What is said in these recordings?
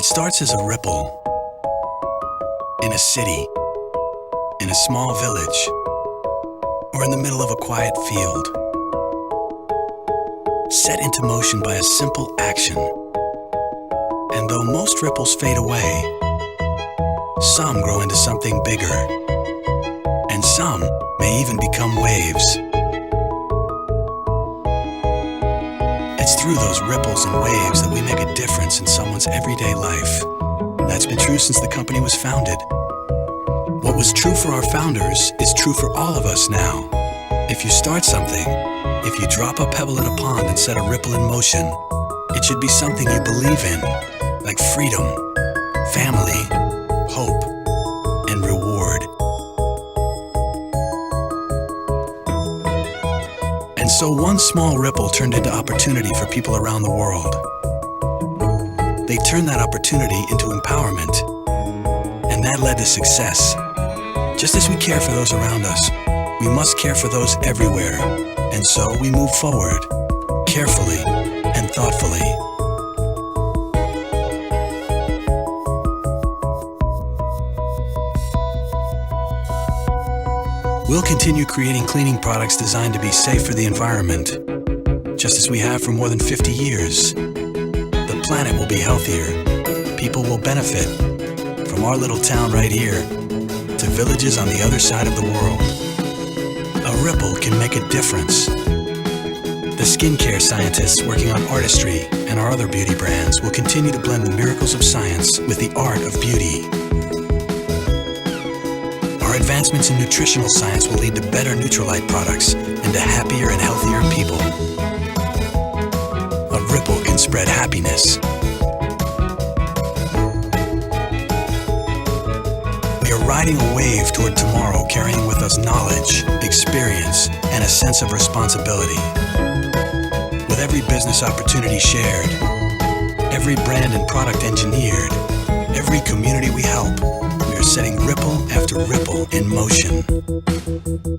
It starts as a ripple in a city, in a small village, or in the middle of a quiet field. Set into motion by a simple action. And though most ripples fade away, some grow into something bigger, and some may even become waves. It's through those ripples and waves that we make a difference in someone's everyday life. That's been true since the company was founded. What was true for our founders is true for all of us now. If you start something, if you drop a pebble in a pond and set a ripple in motion, it should be something you believe in, like freedom, family, hope, and reward. And so one small ripple turned into opportunity for people around the world. They turned that opportunity into empowerment, and that led to success. Just as we care for those around us, we must care for those everywhere, and so we move forward, carefully and thoughtfully. We'll continue creating cleaning products designed to be safe for the environment, just as we have for more than 50 years. The planet will be healthier, people will benefit, from our little town right here to villages on the other side of the world. A ripple can make a difference. The skincare scientists working on artistry and our other beauty brands will continue to blend the miracles of science with the art of beauty. Our advancements in nutritional science will lead to better Nutrilite products and to happier and healthier people. A ripple can spread happiness. We are riding a wave toward tomorrow, carrying with us knowledge, experience, and a sense of responsibility. With every business opportunity shared, every brand and product engineered, every community we help, we are setting ripple after ripple in motion.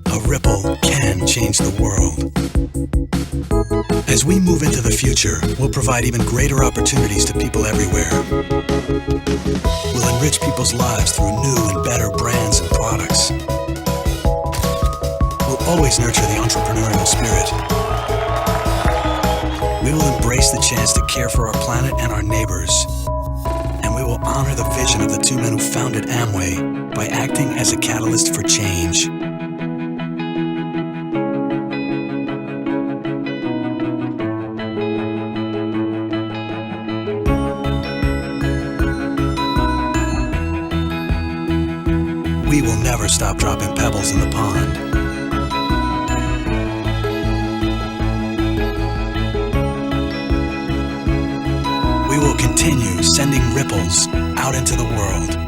A ripple can change the world. As we move into the future, we'll provide even greater opportunities to people everywhere. We'll enrich people's lives through new and better brands and products. We'll always nurture the entrepreneurial spirit. We will embrace the chance to care for our planet and our neighbors. And we will honor the vision of the two men who founded Amway by acting as a catalyst for change. We will never stop dropping pebbles in the pond. We will continue sending ripples out into the world.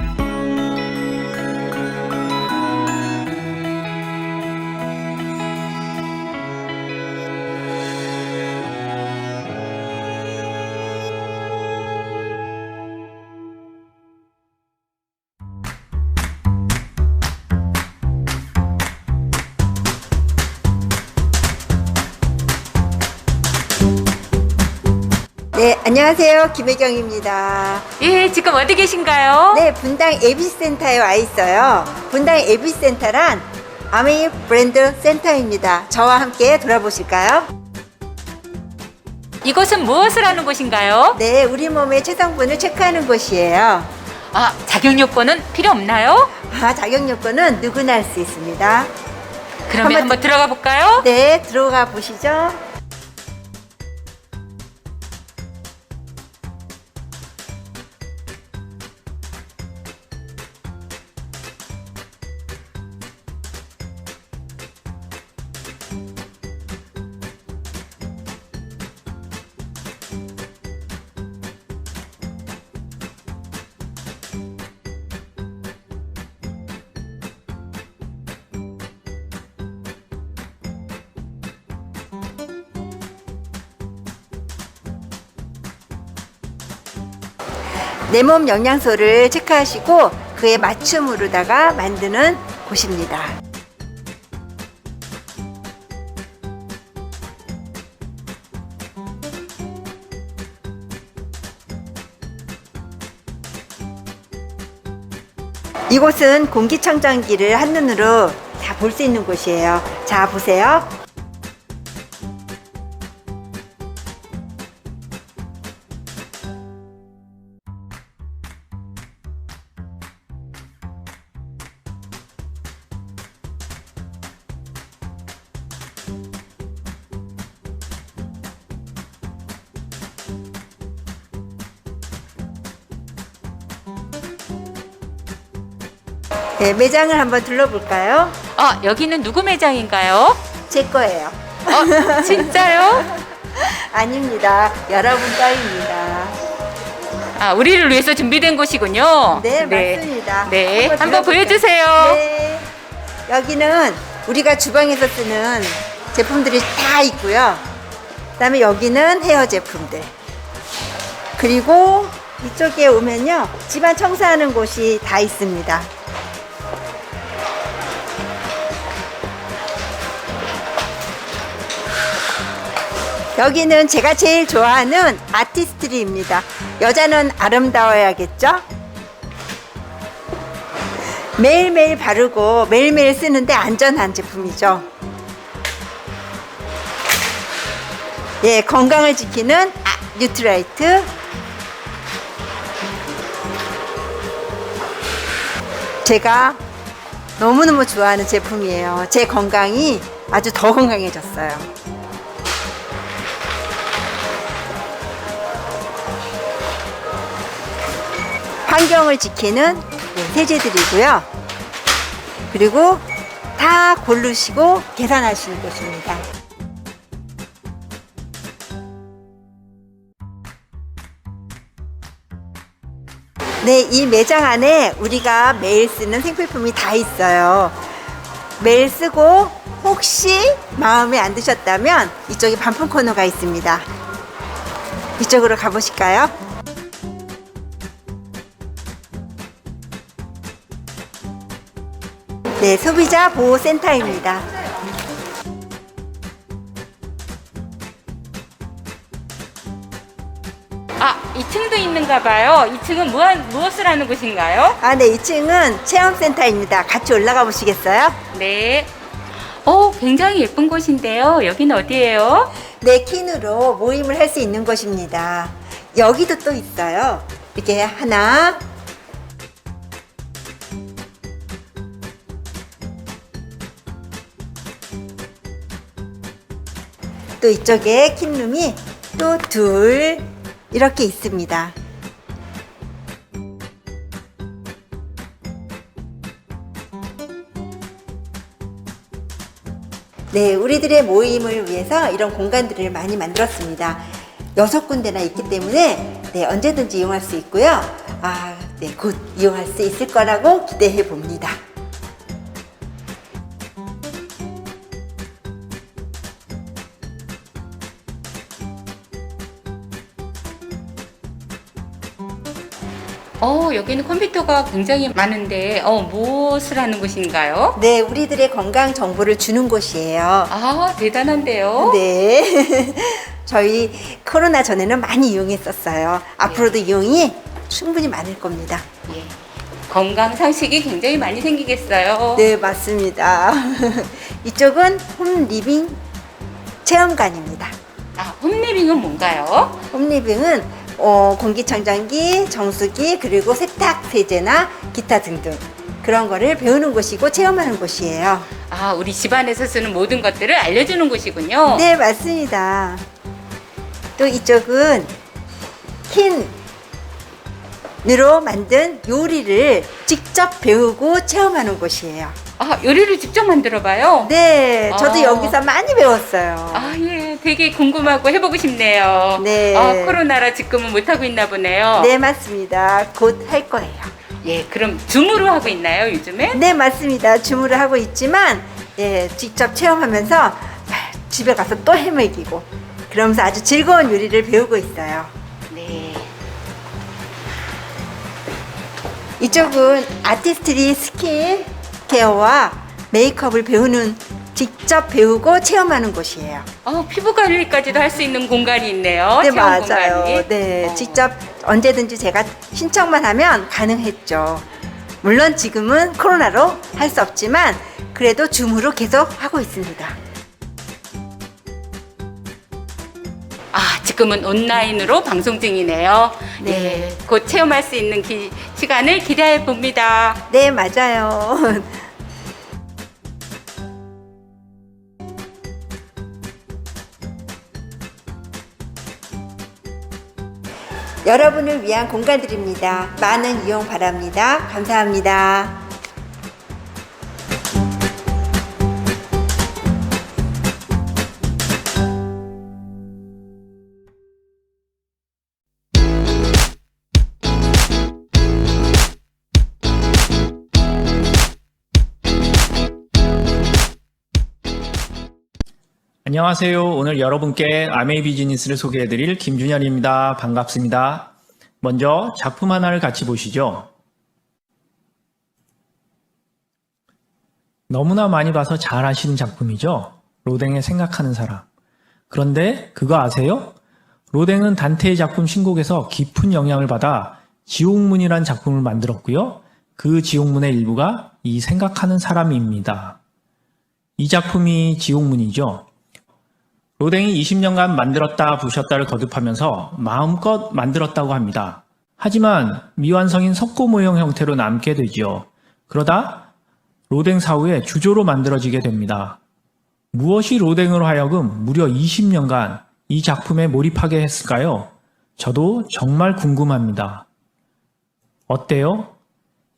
네, 안녕하세요. 김혜경입니다. 예, 지금 어디 계신가요? 네, 분당 에비센터에 와 있어요. 분당 에비센터란 아메이 브랜드 센터입니다. 저와 함께 돌아보실까요? 이곳은 무엇을 하는 곳인가요? 네, 우리 몸의 체성분을 체크하는 곳이에요. 아, 자격 요건은 필요 없나요? 자격 요건은 누구나 할 수 있습니다. 그러면 한번 들어가 볼까요? 네, 들어가 보시죠. 내 몸 영양소를 체크하시고 그에 맞춤으로다가 만드는 곳입니다. 이곳은 공기청정기를 한눈으로 다 볼 수 있는 곳이에요. 자, 보세요. 네, 매장을 한번 둘러볼까요? 여기는 누구 매장인가요? 제 거예요. 진짜요? 아닙니다. 여러분 거입니다. 우리를 위해서 준비된 곳이군요. 네, 맞습니다. 네, 한번 들어볼까요? 보여주세요. 네. 여기는 우리가 주방에서 쓰는 제품들이 다 있고요. 그다음에 여기는 헤어 제품들. 그리고 이쪽에 오면요, 집안 청소하는 곳이 다 있습니다. 여기는 제가 제일 좋아하는 아티스트리입니다. 여자는 아름다워야겠죠? 매일매일 바르고 매일매일 쓰는데 안전한 제품이죠. 예, 건강을 지키는 뉴트라이트. 제가 너무너무 좋아하는 제품이에요. 제 건강이 아주 더 건강해졌어요. 환경을 지키는 세제들이고요. 그리고 다 고르시고 계산하시는 곳입니다. 네, 이 매장 안에 우리가 매일 쓰는 생필품이 다 있어요. 매일 쓰고 혹시 마음에 안 드셨다면 이쪽에 반품 코너가 있습니다. 이쪽으로 가보실까요? 네, 소비자 보호센터입니다. 아, 2층도 있는가 봐요. 2층은 무엇을 하는 곳인가요? 네, 2층은 체험센터입니다. 같이 올라가 보시겠어요? 네. 굉장히 예쁜 곳인데요. 여기는 어디예요? 네, 킨으로 모임을 할 수 있는 곳입니다. 여기도 또 있어요. 이렇게 하나, 또 이쪽에 킨룸이 또 둘 이렇게 있습니다. 네, 우리들의 모임을 위해서 이런 공간들을 많이 만들었습니다. 6군데나 있기 때문에 네, 언제든지 이용할 수 있고요. 네, 곧 이용할 수 있을 거라고 기대해 봅니다. 여기는 컴퓨터가 굉장히 많은데, 무엇을 하는 곳인가요? 네, 우리들의 건강 정보를 주는 곳이에요. 대단한데요? 네. 저희 코로나 전에는 많이 이용했었어요. 앞으로도 이용이 충분히 많을 겁니다. 예. 건강 상식이 굉장히 많이 생기겠어요. 네, 맞습니다. 이쪽은 홈리빙 체험관입니다. 홈리빙은 뭔가요? 홈리빙은 공기청정기, 정수기, 그리고 세탁 세제나 기타 등등 그런 거를 배우는 곳이고 체험하는 곳이에요. 우리 집안에서 쓰는 모든 것들을 알려주는 곳이군요. 네, 맞습니다. 또 이쪽은 킨으로 만든 요리를 직접 배우고 체험하는 곳이에요. 요리를 직접 만들어봐요? 네, 저도 여기서 많이 배웠어요. 예, 되게 궁금하고 해보고 싶네요. 네. 코로나라 지금은 못하고 있나 보네요. 네, 맞습니다. 곧 할 거예요. 예, 그럼 줌으로 하고 있나요, 요즘에? 네, 맞습니다. 줌으로 하고 있지만 예, 직접 체험하면서 집에 가서 또 헤매기고 그러면서 아주 즐거운 요리를 배우고 있어요. 네. 이쪽은 아티스트리 스킨 케어와 메이크업을 배우는 직접 배우고 체험하는 곳이에요. 피부 관리까지도 할 수 있는 공간이 있네요. 네, 체험 맞아요. 공간이. 네, 직접 언제든지 제가 신청만 하면 가능했죠. 물론 지금은 코로나로 할 수 없지만 그래도 줌으로 계속 하고 있습니다. 지금은 온라인으로 방송 중이네요. 네. 곧 체험할 수 있는 시간을 기대해 봅니다. 네, 맞아요. 여러분을 위한 공간들입니다. 많은 이용 바랍니다. 감사합니다. 안녕하세요. 오늘 여러분께 아메이 비즈니스를 소개해드릴 김준현입니다. 반갑습니다. 먼저 작품 하나를 같이 보시죠. 너무나 많이 봐서 잘 아시는 작품이죠. 로댕의 생각하는 사람. 그런데 그거 아세요? 로댕은 단테의 작품 신곡에서 깊은 영향을 받아 지옥문이란 작품을 만들었고요. 그 지옥문의 일부가 이 생각하는 사람입니다. 이 작품이 지옥문이죠. 로댕이 20년간 만들었다 부셨다를 거듭하면서 마음껏 만들었다고 합니다. 하지만 미완성인 석고 모형 형태로 남게 되지요. 그러다 로댕 사후에 주조로 만들어지게 됩니다. 무엇이 로댕으로 하여금 무려 20년간 이 작품에 몰입하게 했을까요? 저도 정말 궁금합니다. 어때요?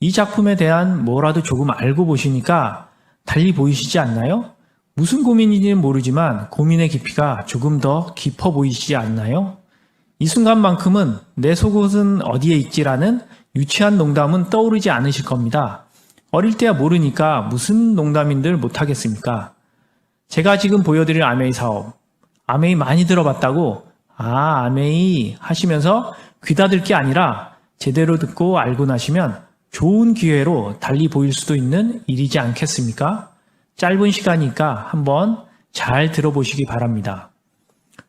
이 작품에 대한 뭐라도 조금 알고 보시니까 달리 보이시지 않나요? 무슨 고민인지는 모르지만 고민의 깊이가 조금 더 깊어 보이시지 않나요? 이 순간만큼은 내 속옷은 어디에 있지라는 유치한 농담은 떠오르지 않으실 겁니다. 어릴 때야 모르니까 무슨 농담인들 못하겠습니까? 제가 지금 보여드릴 아메이 사업, 아메이 많이 들어봤다고 아메이 하시면서 귀다들 게 아니라 제대로 듣고 알고 나시면 좋은 기회로 달리 보일 수도 있는 일이지 않겠습니까? 짧은 시간이니까 한번 잘 들어보시기 바랍니다.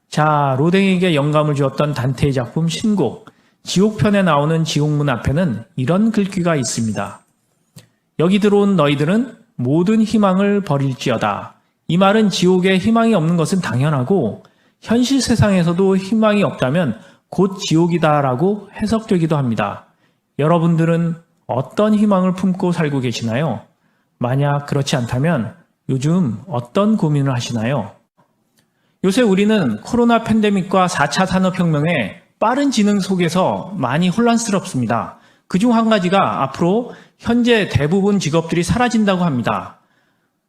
자, 로댕에게 영감을 주었던 단테의 작품 신곡, 지옥편에 나오는 지옥문 앞에는 이런 글귀가 있습니다. 여기 들어온 너희들은 모든 희망을 버릴지어다. 이 말은 지옥에 희망이 없는 것은 당연하고 현실 세상에서도 희망이 없다면 곧 지옥이다라고 해석되기도 합니다. 여러분들은 어떤 희망을 품고 살고 계시나요? 만약 그렇지 않다면 요즘 어떤 고민을 하시나요? 요새 우리는 코로나 팬데믹과 4차 산업혁명의 빠른 진행 속에서 많이 혼란스럽습니다. 그중 한 가지가 앞으로 현재 대부분 직업들이 사라진다고 합니다.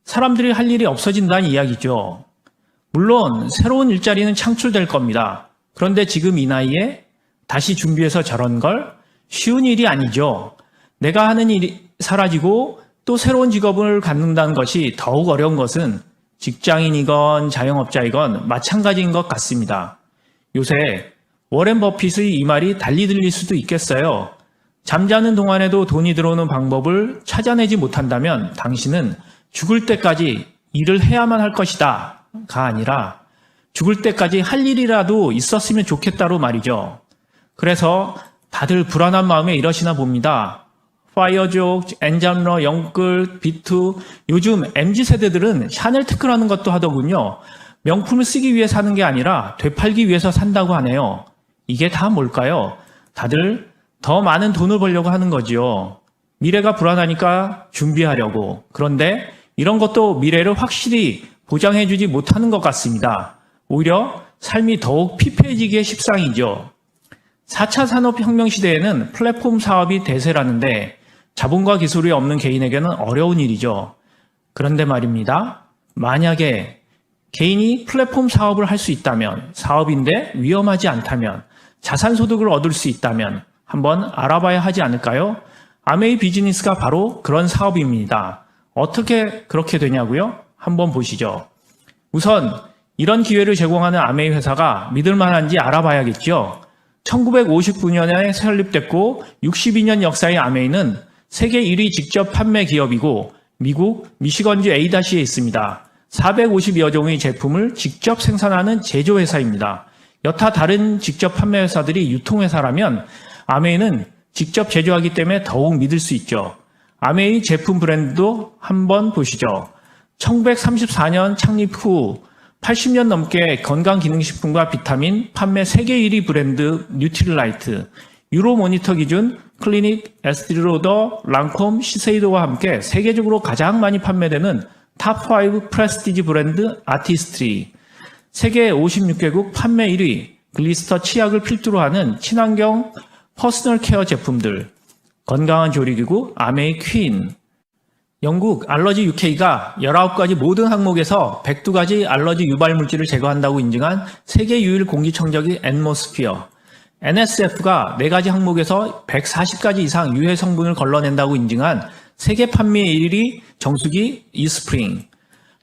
사람들이 할 일이 없어진다는 이야기죠. 물론 새로운 일자리는 창출될 겁니다. 그런데 지금 이 나이에 다시 준비해서 저런 걸 쉬운 일이 아니죠. 내가 하는 일이 사라지고 또 새로운 직업을 갖는다는 것이 더욱 어려운 것은 직장인이건 자영업자이건 마찬가지인 것 같습니다. 요새 워렌 버핏의 이 말이 달리 들릴 수도 있겠어요. 잠자는 동안에도 돈이 들어오는 방법을 찾아내지 못한다면 당신은 죽을 때까지 일을 해야만 할 것이다 가 아니라 죽을 때까지 할 일이라도 있었으면 좋겠다로 말이죠. 그래서 다들 불안한 마음에 이러시나 봅니다. 파이어족, 엔잡러, 영끌, 비투, 요즘 MZ세대들은 샤넬 특허라는 것도 하더군요. 명품을 쓰기 위해 사는 게 아니라 되팔기 위해서 산다고 하네요. 이게 다 뭘까요? 다들 더 많은 돈을 벌려고 하는 거지요. 미래가 불안하니까 준비하려고. 그런데 이런 것도 미래를 확실히 보장해주지 못하는 것 같습니다. 오히려 삶이 더욱 피폐해지기에 십상이죠. 4차 산업혁명 시대에는 플랫폼 사업이 대세라는데 자본과 기술이 없는 개인에게는 어려운 일이죠. 그런데 말입니다. 만약에 개인이 플랫폼 사업을 할 수 있다면, 사업인데 위험하지 않다면, 자산소득을 얻을 수 있다면 한번 알아봐야 하지 않을까요? 아메이 비즈니스가 바로 그런 사업입니다. 어떻게 그렇게 되냐고요? 한번 보시죠. 우선 이런 기회를 제공하는 아메이 회사가 믿을만한지 알아봐야겠죠. 1959년에 설립됐고 62년 역사의 아메이는 세계 1위 직접 판매 기업이고 미국 미시건주 A다시에 있습니다. 450여 종의 제품을 직접 생산하는 제조회사입니다. 여타 다른 직접 판매 회사들이 유통회사라면 아메이는 직접 제조하기 때문에 더욱 믿을 수 있죠. 아메이 제품 브랜드도 한번 보시죠. 1934년 창립 후 80년 넘게 건강기능식품과 비타민 판매 세계 1위 브랜드 뉴트릴라이트, 유로모니터 기준 클리닉, 에스티로더, 랑콤, 시세이도와 함께 세계적으로 가장 많이 판매되는 탑5 프레스티지 브랜드 아티스트리, 세계 56개국 판매 1위, 글리스터 치약을 필두로 하는 친환경 퍼스널 케어 제품들, 건강한 조리기구 아메이 퀸, 영국 알러지 UK가 19가지 모든 항목에서 102가지 알러지 유발 물질을 제거한다고 인증한 세계 유일 공기청정기 앰모스피어, NSF가 4가지 항목에서 140가지 이상 유해 성분을 걸러낸다고 인증한 세계 판매 1위 정수기 이스프링,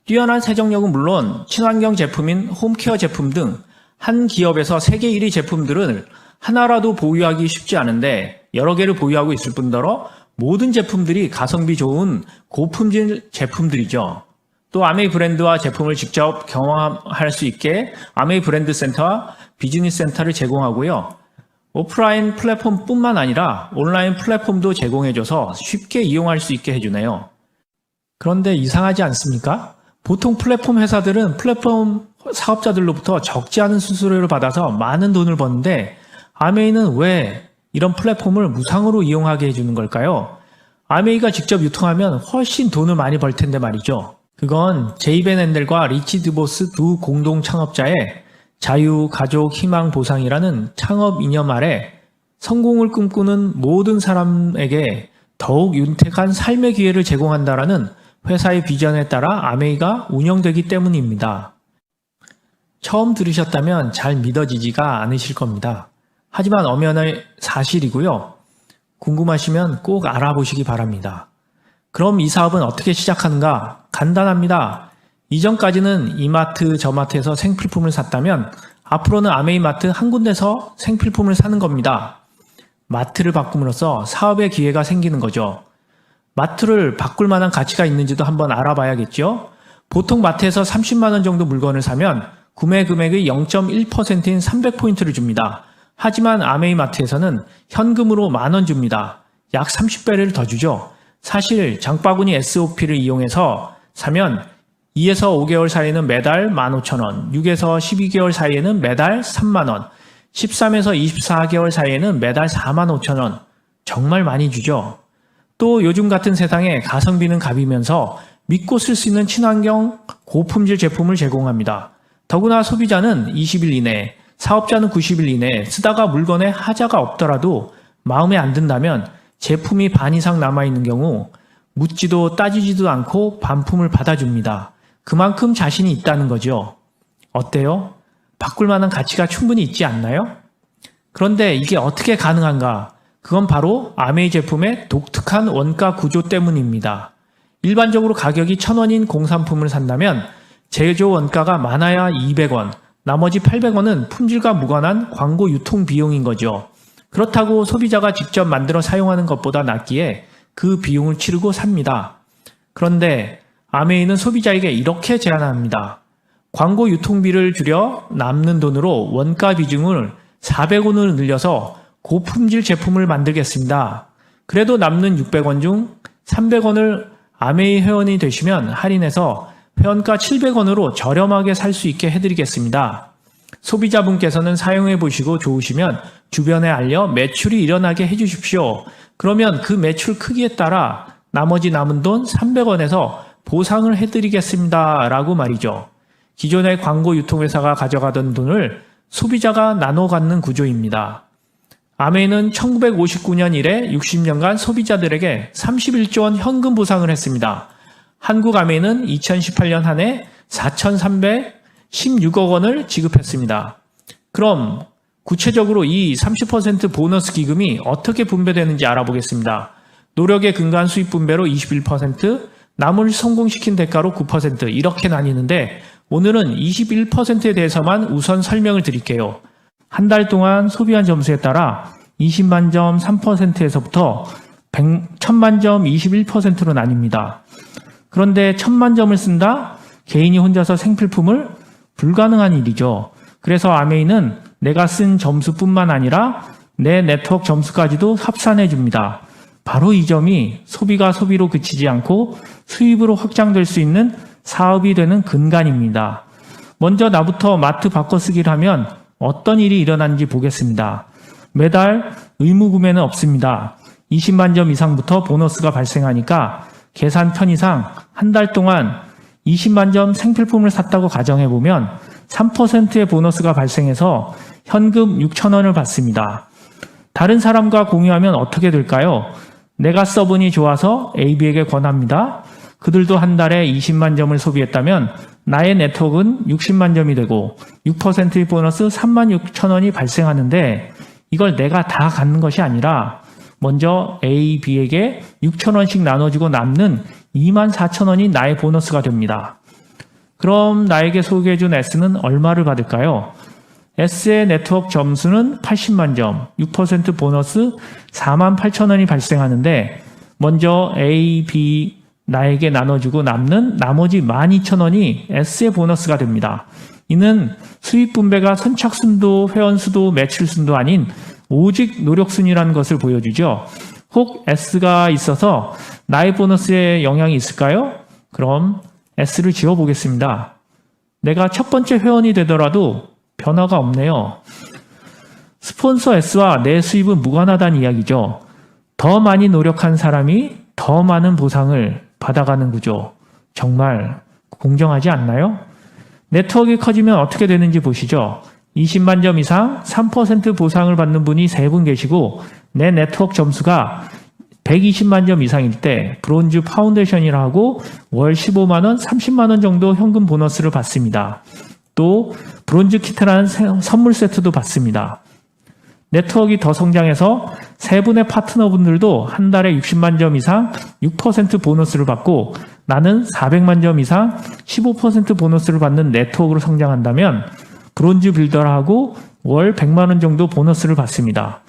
뛰어난 세정력은 물론 친환경 제품인 홈케어 제품 등 한 기업에서 세계 1위 제품들은 하나라도 보유하기 쉽지 않은데 여러 개를 보유하고 있을 뿐더러 모든 제품들이 가성비 좋은 고품질 제품들이죠. 또 아메이 브랜드와 제품을 직접 경험할 수 있게 아메이 브랜드 센터와 비즈니스 센터를 제공하고요. 오프라인 플랫폼뿐만 아니라 온라인 플랫폼도 제공해줘서 쉽게 이용할 수 있게 해주네요. 그런데 이상하지 않습니까? 보통 플랫폼 회사들은 플랫폼 사업자들로부터 적지 않은 수수료를 받아서 많은 돈을 버는데 아메이는 왜 이런 플랫폼을 무상으로 이용하게 해주는 걸까요? 아메이가 직접 유통하면 훨씬 돈을 많이 벌 텐데 말이죠. 그건 제이벤 앤델과 리치 드보스 두 공동 창업자의 자유, 가족, 희망, 보상이라는 창업 이념 아래 성공을 꿈꾸는 모든 사람에게 더욱 윤택한 삶의 기회를 제공한다라는 회사의 비전에 따라 아메이가 운영되기 때문입니다. 처음 들으셨다면 잘 믿어지지가 않으실 겁니다. 하지만 엄연한 사실이고요. 궁금하시면 꼭 알아보시기 바랍니다. 그럼 이 사업은 어떻게 시작하는가? 간단합니다. 이전까지는 이마트, 저마트에서 생필품을 샀다면 앞으로는 아메이마트 한 군데서 생필품을 사는 겁니다. 마트를 바꿈으로써 사업의 기회가 생기는 거죠. 마트를 바꿀 만한 가치가 있는지도 한번 알아봐야겠죠. 보통 마트에서 30만 원 정도 물건을 사면 구매 금액의 0.1%인 300포인트를 줍니다. 하지만 아메이마트에서는 현금으로 10,000원 줍니다. 약 30배를 더 주죠. 사실 장바구니 SOP를 이용해서 사면 2에서 5개월 사이에는 매달 15,000원, 6에서 12개월 사이에는 매달 30,000원, 13에서 24개월 사이에는 매달 45,000원. 정말 많이 주죠. 또 요즘 같은 세상에 가성비는 갑이면서 믿고 쓸 수 있는 친환경 고품질 제품을 제공합니다. 더구나 소비자는 20일 이내, 사업자는 90일 이내 쓰다가 물건에 하자가 없더라도 마음에 안 든다면 제품이 반 이상 남아있는 경우 묻지도 따지지도 않고 반품을 받아줍니다. 그만큼 자신이 있다는 거죠. 어때요? 바꿀 만한 가치가 충분히 있지 않나요? 그런데 이게 어떻게 가능한가? 그건 바로 아메이 제품의 독특한 원가 구조 때문입니다. 일반적으로 가격이 1,000원인 공산품을 산다면 제조 원가가 많아야 200원, 나머지 800원은 품질과 무관한 광고 유통 비용인 거죠. 그렇다고 소비자가 직접 만들어 사용하는 것보다 낫기에 그 비용을 치르고 삽니다. 그런데 아메이는 소비자에게 이렇게 제안합니다. 광고 유통비를 줄여 남는 돈으로 원가 비중을 400원을 늘려서 고품질 제품을 만들겠습니다. 그래도 남는 600원 중 300원을 아메이 회원이 되시면 할인해서 회원가 700원으로 저렴하게 살 수 있게 해드리겠습니다. 소비자분께서는 사용해 보시고 좋으시면 주변에 알려 매출이 일어나게 해주십시오. 그러면 그 매출 크기에 따라 나머지 남은 돈 300원에서 보상을 해드리겠습니다. 라고 말이죠. 기존의 광고 유통회사가 가져가던 돈을 소비자가 나눠 갖는 구조입니다. 아메이는 1959년 이래 60년간 소비자들에게 31조 원 현금 보상을 했습니다. 한국 아메이는 2018년 한 해 4,316억 원을 지급했습니다. 그럼 구체적으로 이 30% 보너스 기금이 어떻게 분배되는지 알아보겠습니다. 노력에 근거한 수익 분배로 21%, 남을 성공시킨 대가로 9% 이렇게 나뉘는데 오늘은 21%에 대해서만 우선 설명을 드릴게요. 한 달 동안 소비한 점수에 따라 20만 점 3%에서부터 1000만 점 21%로 나뉩니다. 그런데 1000만 점을 쓴다? 개인이 혼자서 생필품을 불가능한 일이죠. 그래서 아메이는 내가 쓴 점수뿐만 아니라 내 네트워크 점수까지도 합산해 줍니다. 바로 이 점이 소비가 소비로 그치지 않고 수입으로 확장될 수 있는 사업이 되는 근간입니다. 먼저 나부터 마트 바꿔쓰기를 하면 어떤 일이 일어나는지 보겠습니다. 매달 의무 구매는 없습니다. 20만 점 이상부터 보너스가 발생하니까 계산 편의상 한 달 동안 20만 점 생필품을 샀다고 가정해보면 3%의 보너스가 발생해서 현금 6,000원을 받습니다. 다른 사람과 공유하면 어떻게 될까요? 내가 써보니 좋아서 AB에게 권합니다. 그들도 한 달에 20만 점을 소비했다면 나의 네트워크는 60만 점이 되고 6%의 보너스 36,000원이 발생하는데 이걸 내가 다 갖는 것이 아니라 먼저 A, B에게 6,000원씩 나눠주고 남는 24,000원이 나의 보너스가 됩니다. 그럼 나에게 소개해준 S는 얼마를 받을까요? S의 네트워크 점수는 80만 점, 6% 보너스 48,000원이 발생하는데 먼저 A, B 나에게 나눠주고 남는 나머지 12,000원이 S의 보너스가 됩니다. 이는 수입 분배가 선착순도 회원수도 매출순도 아닌 오직 노력순이라는 것을 보여주죠. 혹 S가 있어서 나의 보너스에 영향이 있을까요? 그럼 S를 지워보겠습니다. 내가 첫 번째 회원이 되더라도 변화가 없네요. 스폰서 S와 내 수입은 무관하다는 이야기죠. 더 많이 노력한 사람이 더 많은 보상을 받아가는 구조. 정말 공정하지 않나요? 네트워크가 커지면 어떻게 되는지 보시죠. 20만 점 이상 3% 보상을 받는 분이 3분 계시고 내 네트워크 점수가 120만 점 이상일 때 브론즈 파운데이션이라 하고 월 15만 원, 30만 원 정도 현금 보너스를 받습니다. 또 브론즈 키트라는 선물 세트도 받습니다. 네트워크가 더 성장해서 세 분의 파트너분들도 한 달에 60만 점 이상 6% 보너스를 받고 나는 400만 점 이상 15% 보너스를 받는 네트워크로 성장한다면 브론즈 빌더하고 월 100만 원 정도 보너스를 받습니다.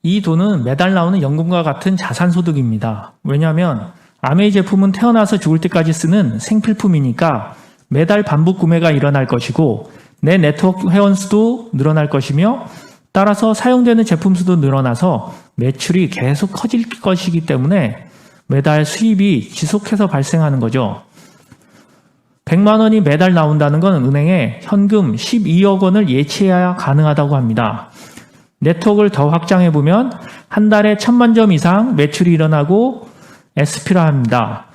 이 돈은 매달 나오는 연금과 같은 자산소득입니다. 왜냐하면 아메이 제품은 태어나서 죽을 때까지 쓰는 생필품이니까 매달 반복 구매가 일어날 것이고 내 네트워크 회원수도 늘어날 것이며 따라서 사용되는 제품 수도 늘어나서 매출이 계속 커질 것이기 때문에 매달 수입이 지속해서 발생하는 거죠. 100만 원이 매달 나온다는 건 은행에 현금 12억 원을 예치해야 가능하다고 합니다. 네트워크를 더 확장해보면 한 달에 1000만 점 이상 매출이 일어나고 SP라 합니다.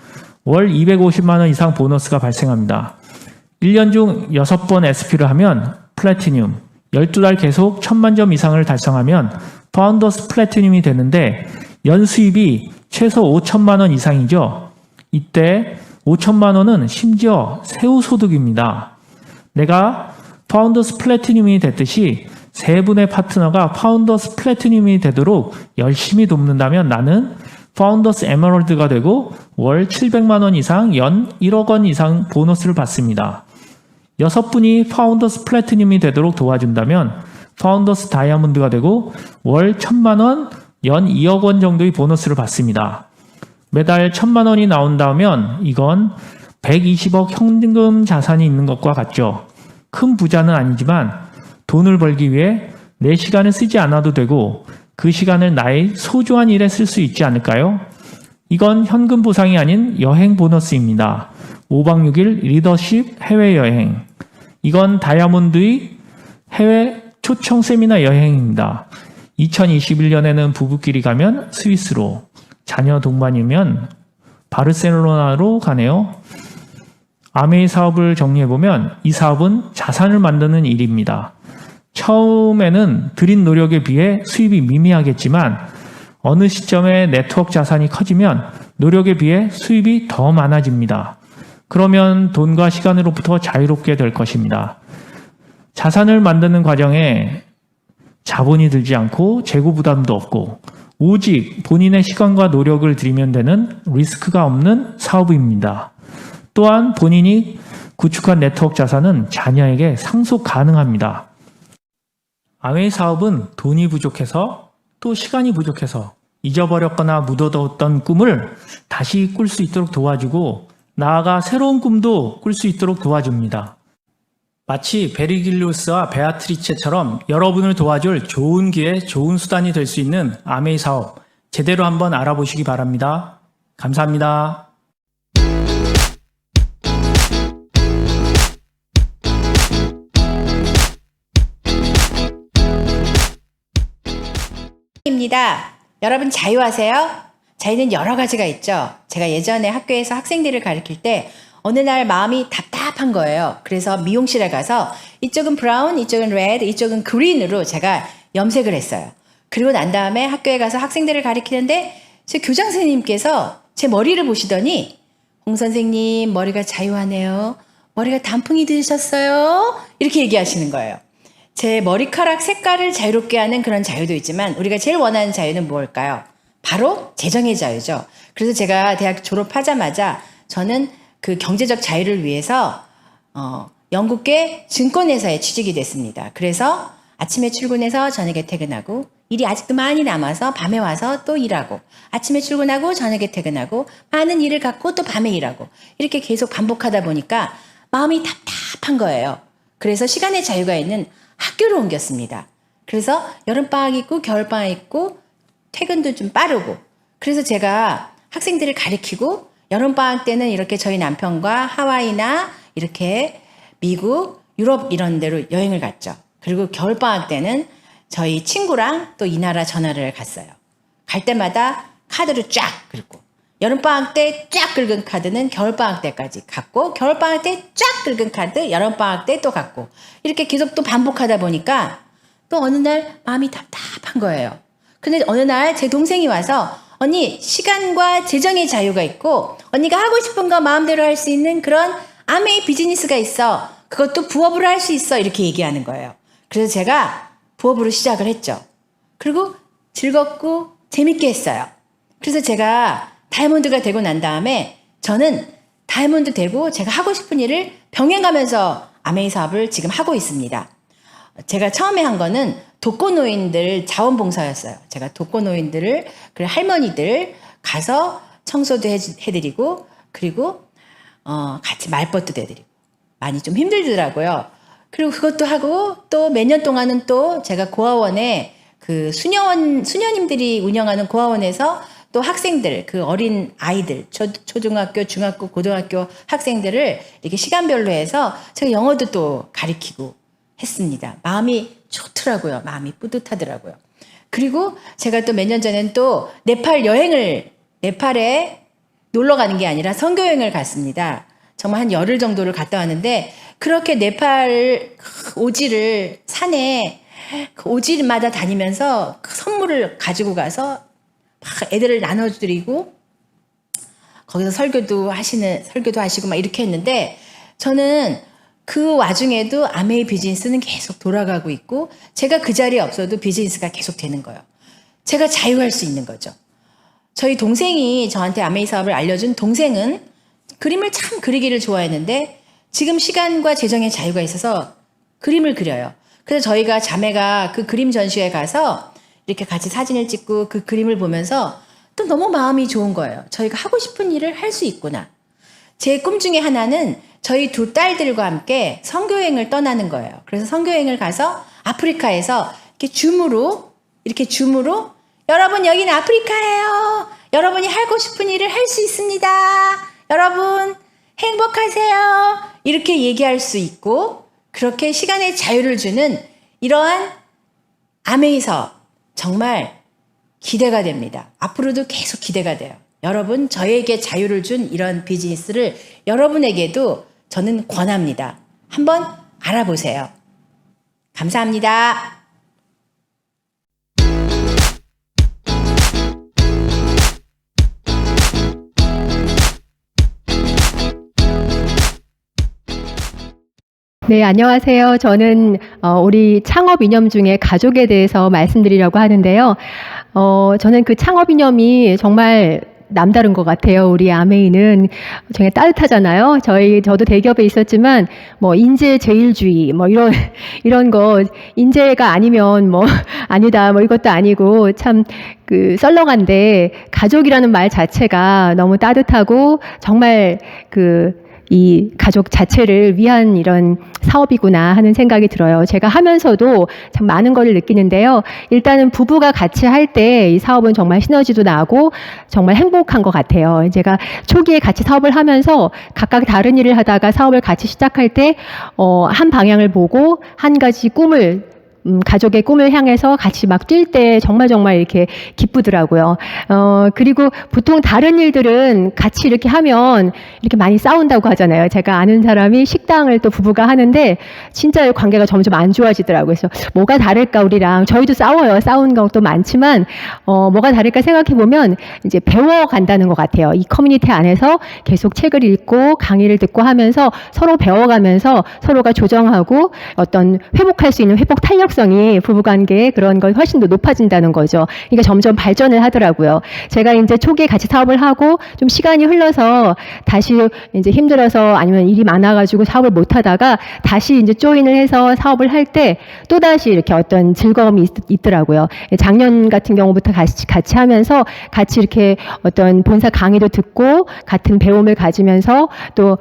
월 250만 원 이상 보너스가 발생합니다. 1년 중 6번 SP를 하면 플래티늄, 12달 계속 1000만 점 이상을 달성하면 파운더스 플래티늄이 되는데 연수입이 최소 5천만 원 이상이죠. 이때 5천만 원은 심지어 세후소득입니다. 내가 파운더스 플래티늄이 됐듯이 세 분의 파트너가 파운더스 플래티늄이 되도록 열심히 돕는다면 나는 파운더스 에메랄드가 되고 월 700만 원 이상 연 1억 원 이상 보너스를 받습니다. 6분이 파운더스 플래티늄이 되도록 도와준다면 파운더스 다이아몬드가 되고 월 1000만 원 연 2억 원 정도의 보너스를 받습니다. 매달 1000만 원이 나온다면 이건 120억 현금 자산이 있는 것과 같죠. 큰 부자는 아니지만 돈을 벌기 위해 내 시간을 쓰지 않아도 되고 그 시간을 나의 소중한 일에 쓸 수 있지 않을까요? 이건 현금 보상이 아닌 여행 보너스입니다. 5박 6일 리더십 해외여행. 이건 다이아몬드의 해외 초청 세미나 여행입니다. 2021년에는 부부끼리 가면 스위스로, 자녀 동반이면 바르셀로나로 가네요. 아메이 사업을 정리해보면 이 사업은 자산을 만드는 일입니다. 처음에는 들인 노력에 비해 수입이 미미하겠지만 어느 시점에 네트워크 자산이 커지면 노력에 비해 수입이 더 많아집니다. 그러면 돈과 시간으로부터 자유롭게 될 것입니다. 자산을 만드는 과정에 자본이 들지 않고 재고 부담도 없고 오직 본인의 시간과 노력을 들이면 되는 리스크가 없는 사업입니다. 또한 본인이 구축한 네트워크 자산은 자녀에게 상속 가능합니다. 아메이 사업은 돈이 부족해서 또 시간이 부족해서 잊어버렸거나 묻어뒀던 꿈을 다시 꿀 수 있도록 도와주고 나아가 새로운 꿈도 꿀 수 있도록 도와줍니다. 마치 베리길루스와 베아트리체처럼 여러분을 도와줄 좋은 기회, 좋은 수단이 될 수 있는 아메이 사업, 제대로 한번 알아보시기 바랍니다. 감사합니다. 입니다. 여러분 자유하세요? 자유는 여러 가지가 있죠. 제가 예전에 학교에서 학생들을 가르칠 때 어느 날 마음이 답답한 거예요. 그래서 미용실에 가서 이쪽은 브라운, 이쪽은 레드, 이쪽은 그린으로 제가 염색을 했어요. 그리고 난 다음에 학교에 가서 학생들을 가르치는데 제 교장 선생님께서 제 머리를 보시더니 홍 선생님 머리가 자유하네요. 머리가 단풍이 되셨어요. 이렇게 얘기하시는 거예요. 제 머리카락 색깔을 자유롭게 하는 그런 자유도 있지만 우리가 제일 원하는 자유는 뭘까요? 바로 재정의 자유죠. 그래서 제가 대학 졸업하자마자 저는 그 경제적 자유를 위해서 영국계 증권회사에 취직이 됐습니다. 그래서 아침에 출근해서 저녁에 퇴근하고 일이 아직도 많이 남아서 밤에 와서 또 일하고 아침에 출근하고 저녁에 퇴근하고 많은 일을 갖고 또 밤에 일하고 이렇게 계속 반복하다 보니까 마음이 답답한 거예요. 그래서 시간의 자유가 있는 학교를 옮겼습니다. 그래서 여름방학 있고 겨울방학 있고 퇴근도 좀 빠르고 그래서 제가 학생들을 가르치고 여름방학 때는 이렇게 저희 남편과 하와이나 이렇게 미국, 유럽 이런 데로 여행을 갔죠. 그리고 겨울방학 때는 저희 친구랑 또 이 나라 저 나라를 갔어요. 갈 때마다 카드를 쫙 긁고 여름방학 때 쫙 긁은 카드는 겨울방학 때까지 갔고 겨울방학 때 쫙 긁은 카드 여름방학 때 또 갔고 이렇게 계속 또 반복하다 보니까 또 어느 날 마음이 답답한 거예요. 근데 어느 날 제 동생이 와서 언니 시간과 재정의 자유가 있고 언니가 하고 싶은 거 마음대로 할 수 있는 그런 아메이 비즈니스가 있어. 그것도 부업으로 할 수 있어. 이렇게 얘기하는 거예요. 그래서 제가 부업으로 시작을 했죠. 그리고 즐겁고 재밌게 했어요. 그래서 제가 다이아몬드가 되고 난 다음에 저는 다이아몬드 되고 제가 하고 싶은 일을 병행하면서 아메이 사업을 지금 하고 있습니다. 제가 처음에 한 거는 독거노인들 자원봉사였어요. 제가 독거노인들을 그리고 할머니들 가서 청소도 해드리고 그리고 같이 말벗도 해드리고 많이 좀 힘들더라고요. 그리고 그것도 하고 또 몇 년 동안은 또 제가 고아원에 그 수녀님들이 운영하는 고아원에서 또 학생들, 그 어린 아이들, 초등학교, 중학교, 고등학교 학생들을 이렇게 시간별로 해서 제가 영어도 또 가르치고 했습니다. 마음이 좋더라고요. 마음이 뿌듯하더라고요. 그리고 제가 또 몇 년 전엔 또 네팔에 놀러 가는 게 아니라 선교여행을 갔습니다. 정말 한 열흘 정도를 갔다 왔는데 그렇게 네팔 오지를 산에 그 오지마다 다니면서 그 선물을 가지고 가서 막 애들을 나눠드리고 거기서 설교도 하시고 막 이렇게 했는데 저는 그 와중에도 아메이 비즈니스는 계속 돌아가고 있고 제가 그 자리에 없어도 비즈니스가 계속 되는 거예요. 제가 자유할 수 있는 거죠. 저희 동생이 저한테 아메이 사업을 알려준 동생은 그림을 참 그리기를 좋아했는데 지금 시간과 재정의 자유가 있어서 그림을 그려요. 그래서 저희가 자매가 그 그림 전시회 가서 이렇게 같이 사진을 찍고 그 그림을 보면서 또 너무 마음이 좋은 거예요. 저희가 하고 싶은 일을 할 수 있구나. 제 꿈 중에 하나는 저희 두 딸들과 함께 선교여행을 떠나는 거예요. 그래서 선교여행을 가서 아프리카에서 이렇게 줌으로 여러분 여기는 아프리카예요. 여러분이 하고 싶은 일을 할 수 있습니다. 여러분 행복하세요. 이렇게 얘기할 수 있고 그렇게 시간의 자유를 주는 이러한 아메이 사업 정말 기대가 됩니다. 앞으로도 계속 기대가 돼요. 여러분 저에게 자유를 준 이런 비즈니스를 여러분에게도 저는 권합니다. 한번 알아보세요. 감사합니다. 네, 안녕하세요. 저는 우리 창업 이념 중에 가족에 대해서 말씀드리려고 하는데요. 저는 그 창업 이념이 정말 남다른 것 같아요. 우리 아메이는 정말 따뜻하잖아요. 저도 대기업에 있었지만 인재 제일주의 이런 거 인재가 아니면 아니다 이것도 아니고 참 그 썰렁한데 가족이라는 말 자체가 너무 따뜻하고 정말 그 이 가족 자체를 위한 이런 사업이구나 하는 생각이 들어요. 제가 하면서도 참 많은 걸 느끼는데요. 일단은 부부가 같이 할 때 이 사업은 정말 시너지도 나고 정말 행복한 것 같아요. 제가 초기에 같이 사업을 하면서 각각 다른 일을 하다가 사업을 같이 시작할 때, 한 방향을 보고 한 가지 꿈을 가족의 꿈을 향해서 같이 막 뛸 때 정말 이렇게 기쁘더라고요. 그리고 보통 다른 일들은 같이 이렇게 하면 이렇게 많이 싸운다고 하잖아요. 제가 아는 사람이 식당을 또 부부가 하는데 진짜 관계가 점점 안 좋아지더라고요. 그래서 뭐가 다를까 우리랑. 저희도 싸워요. 싸운 것도 많지만 뭐가 다를까 생각해 보면 이제 배워간다는 것 같아요. 이 커뮤니티 안에서 계속 책을 읽고 강의를 듣고 하면서 서로 배워가면서 서로가 조정하고 어떤 회복할 수 있는 회복 탄력성이 부부관계에 그런 걸 훨씬 더 높아진다는 거죠. 그러니까 점점 발전을 하더라고요. 제가 이제 초기에 같이 사업을 하고 좀 시간이 흘러서 다시 이제 힘들어서 아니면 일이 많아가지고 사업을 못 하다가 다시 이제 조인을 해서 사업을 할 때 또다시 이렇게 어떤 즐거움이 있더라고요. 작년 같은 경우부터 같이 하면서 같이 이렇게 어떤 본사 강의도 듣고 같은 배움을 가지면서 또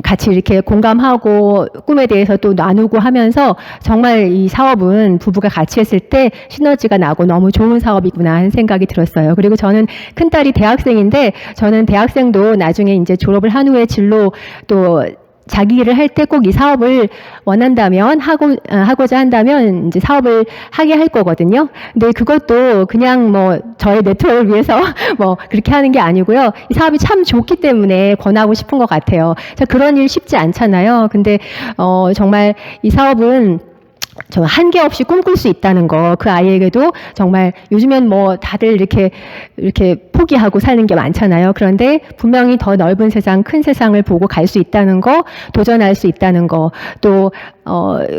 같이 이렇게 공감하고 꿈에 대해서 또 나누고 하면서 정말 이 사업은 부부가 같이 했을 때 시너지가 나고 너무 좋은 사업이구나 하는 생각이 들었어요. 그리고 저는 큰딸이 대학생인데 저는 대학생도 나중에 이제 졸업을 한 후에 진로 또 자기 일을 할 때 꼭 이 사업을 원한다면 하고자 한다면 이제 사업을 하게 할 거거든요. 근데 그것도 그냥 뭐 저의 네트워크를 위해서 뭐 그렇게 하는 게 아니고요. 이 사업이 참 좋기 때문에 권하고 싶은 것 같아요. 그런 일 쉽지 않잖아요. 근데 정말 이 사업은 저 한계 없이 꿈꿀 수 있다는 거, 그 아이에게도 정말 요즘엔 뭐 다들 이렇게 포기하고 사는 게 많잖아요. 그런데 분명히 더 넓은 세상, 큰 세상을 보고 갈 수 있다는 거, 도전할 수 있다는 거, 또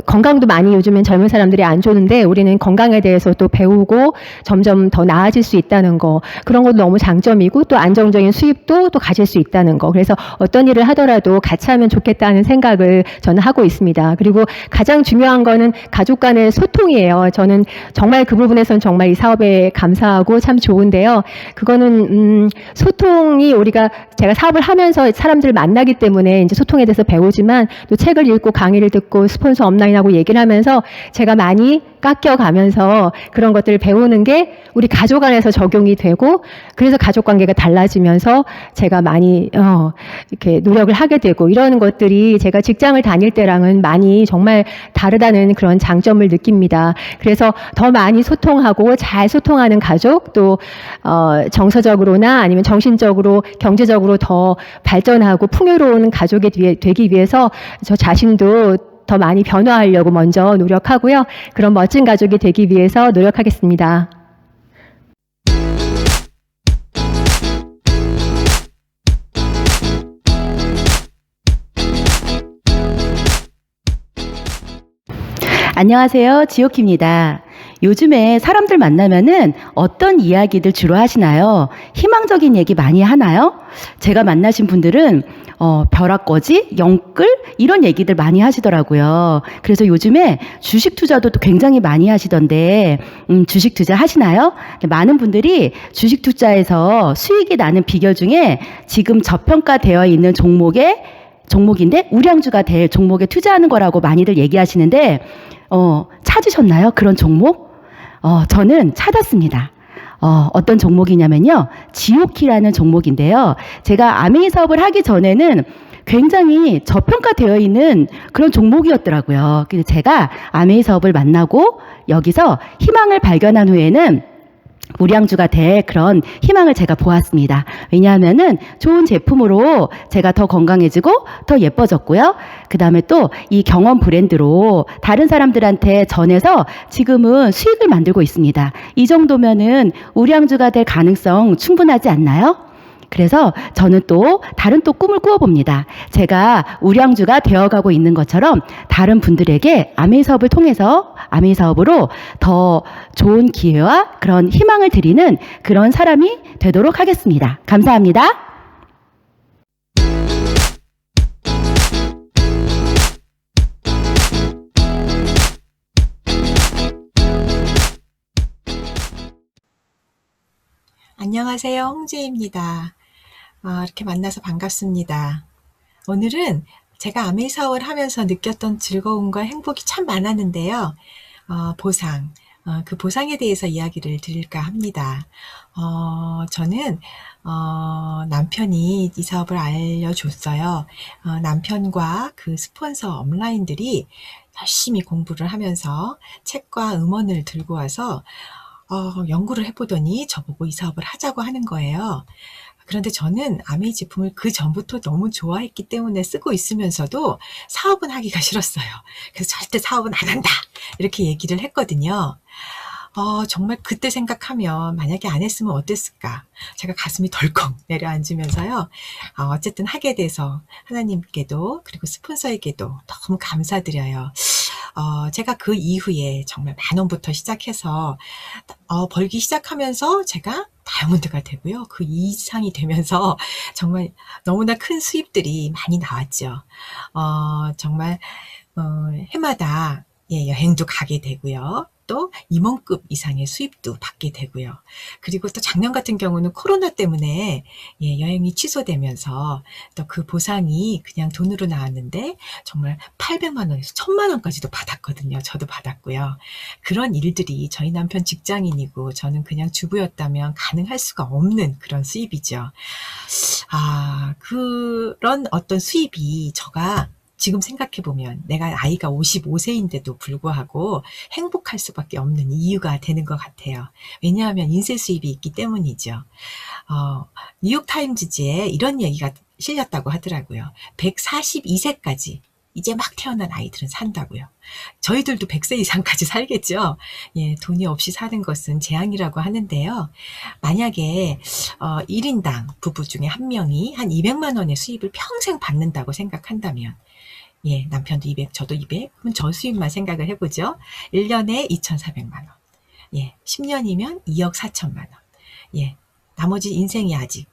건강도 많이 요즘엔 젊은 사람들이 안 좋은데 우리는 건강에 대해서 또 배우고 점점 더 나아질 수 있다는 거, 그런 것도 너무 장점이고 또 안정적인 수입도 또 가질 수 있다는 거. 그래서 어떤 일을 하더라도 같이 하면 좋겠다는 생각을 저는 하고 있습니다. 그리고 가장 중요한 거는 가족 간의 소통이에요. 저는 정말 그 부분에서는 정말 이 사업에 감사하고 참 좋은데요. 그거는 소통이 제가 사업을 하면서 사람들을 만나기 때문에 이제 소통에 대해서 배우지만 또 책을 읽고 강의를 듣고 스폰서 업라인하고 얘기를 하면서 제가 많이 깎여가면서 그런 것들을 배우는 게 우리 가족 안에서 적용이 되고 그래서 가족 관계가 달라지면서 제가 많이 이렇게 노력을 하게 되고 이러는 것들이 제가 직장을 다닐 때랑은 많이 정말 다르다는 그런 장점을 느낍니다. 그래서 더 많이 소통하고 잘 소통하는 가족 또 정서적으로나 아니면 정신적으로 경제적으로 더 발전하고 풍요로운 가족이 되기 위해서 저 자신도 더 많이 변화하려고 먼저 노력하고요. 그런 멋진 가족이 되기 위해서 노력하겠습니다. 안녕하세요. 지오키입니다. 요즘에 사람들 만나면은 어떤 이야기들 주로 하시나요? 희망적인 얘기 많이 하나요? 제가 만나신 분들은 벼락거지, 영끌 이런 얘기들 많이 하시더라고요. 그래서 요즘에 주식 투자도 또 굉장히 많이 하시던데 주식 투자 하시나요? 많은 분들이 주식 투자에서 수익이 나는 비결 중에 지금 저평가되어 있는 종목인데 우량주가 될 종목에 투자하는 거라고 많이들 얘기하시는데 찾으셨나요? 그런 종목? 저는 찾았습니다. 어떤 종목이냐면요. 지오키라는 종목인데요. 제가 아메이 사업을 하기 전에는 굉장히 저평가되어 있는 그런 종목이었더라고요. 그래서 제가 아메이 사업을 만나고 여기서 희망을 발견한 후에는 우량주가 될 그런 희망을 제가 보았습니다. 왜냐하면은 좋은 제품으로 제가 더 건강해지고 더 예뻐졌고요. 그 다음에 또 이 경험 브랜드로 다른 사람들한테 전해서 지금은 수익을 만들고 있습니다. 이 정도면은 우량주가 될 가능성 충분하지 않나요? 그래서 저는 또 다른 꿈을 꾸어봅니다. 제가 우량주가 되어가고 있는 것처럼 다른 분들에게 아메이 사업을 통해서 아메이 사업으로 더 좋은 기회와 그런 희망을 드리는 그런 사람이 되도록 하겠습니다. 감사합니다. 안녕하세요. 홍지입니다. 이렇게 만나서 반갑습니다. 오늘은 제가 아메이 사업을 하면서 느꼈던 즐거움과 행복이 참 많았는데요. 보상, 그 보상에 대해서 이야기를 드릴까 합니다. 저는 남편이 이 사업을 알려줬어요. 남편과 그 스폰서 업라인들이 열심히 공부를 하면서 책과 음원을 들고 와서 연구를 해보더니 저보고 이 사업을 하자고 하는 거예요. 그런데 저는 아메이 제품을 그 전부터 너무 좋아했기 때문에 쓰고 있으면서도 사업은 하기가 싫었어요. 그래서 절대 사업은 안 한다. 이렇게 얘기를 했거든요. 정말 그때 생각하면 만약에 안 했으면 어땠을까? 제가 가슴이 덜컥 내려앉으면서요. 어쨌든 하게 돼서 하나님께도 그리고 스폰서에게도 너무 감사드려요. 제가 그 이후에 정말 10,000원부터 시작해서 벌기 시작하면서 제가 다이아몬드가 되고요. 그 이상이 되면서 정말 너무나 큰 수입들이 많이 나왔죠. 정말 해마다 여행도 가게 되고요. 또 임원급 이상의 수입도 받게 되고요. 그리고 또 작년 같은 경우는 코로나 때문에 여행이 취소되면서 또 그 보상이 그냥 돈으로 나왔는데 정말 800만 원에서 1,000만 원까지도 받았거든요. 저도 받았고요. 그런 일들이 저희 남편 직장인이고 저는 그냥 주부였다면 가능할 수가 없는 그런 수입이죠. 그런 어떤 수입이 제가 지금 생각해보면 내가 아이가 55세인데도 불구하고 행복할 수밖에 없는 이유가 되는 것 같아요. 왜냐하면 인쇄 수입이 있기 때문이죠. 뉴욕타임즈지에 이런 얘기가 실렸다고 하더라고요. 142세까지 이제 막 태어난 아이들은 산다고요. 저희들도 100세 이상까지 살겠죠. 돈이 없이 사는 것은 재앙이라고 하는데요. 만약에 1인당 부부 중에 한 명이 한 200만 원의 수입을 평생 받는다고 생각한다면 남편도 200, 저도 200, 그럼 저 수입만 생각을 해보죠. 1년에 2,400만 원. 10년이면 2억 4천만 원. 나머지 인생이 아직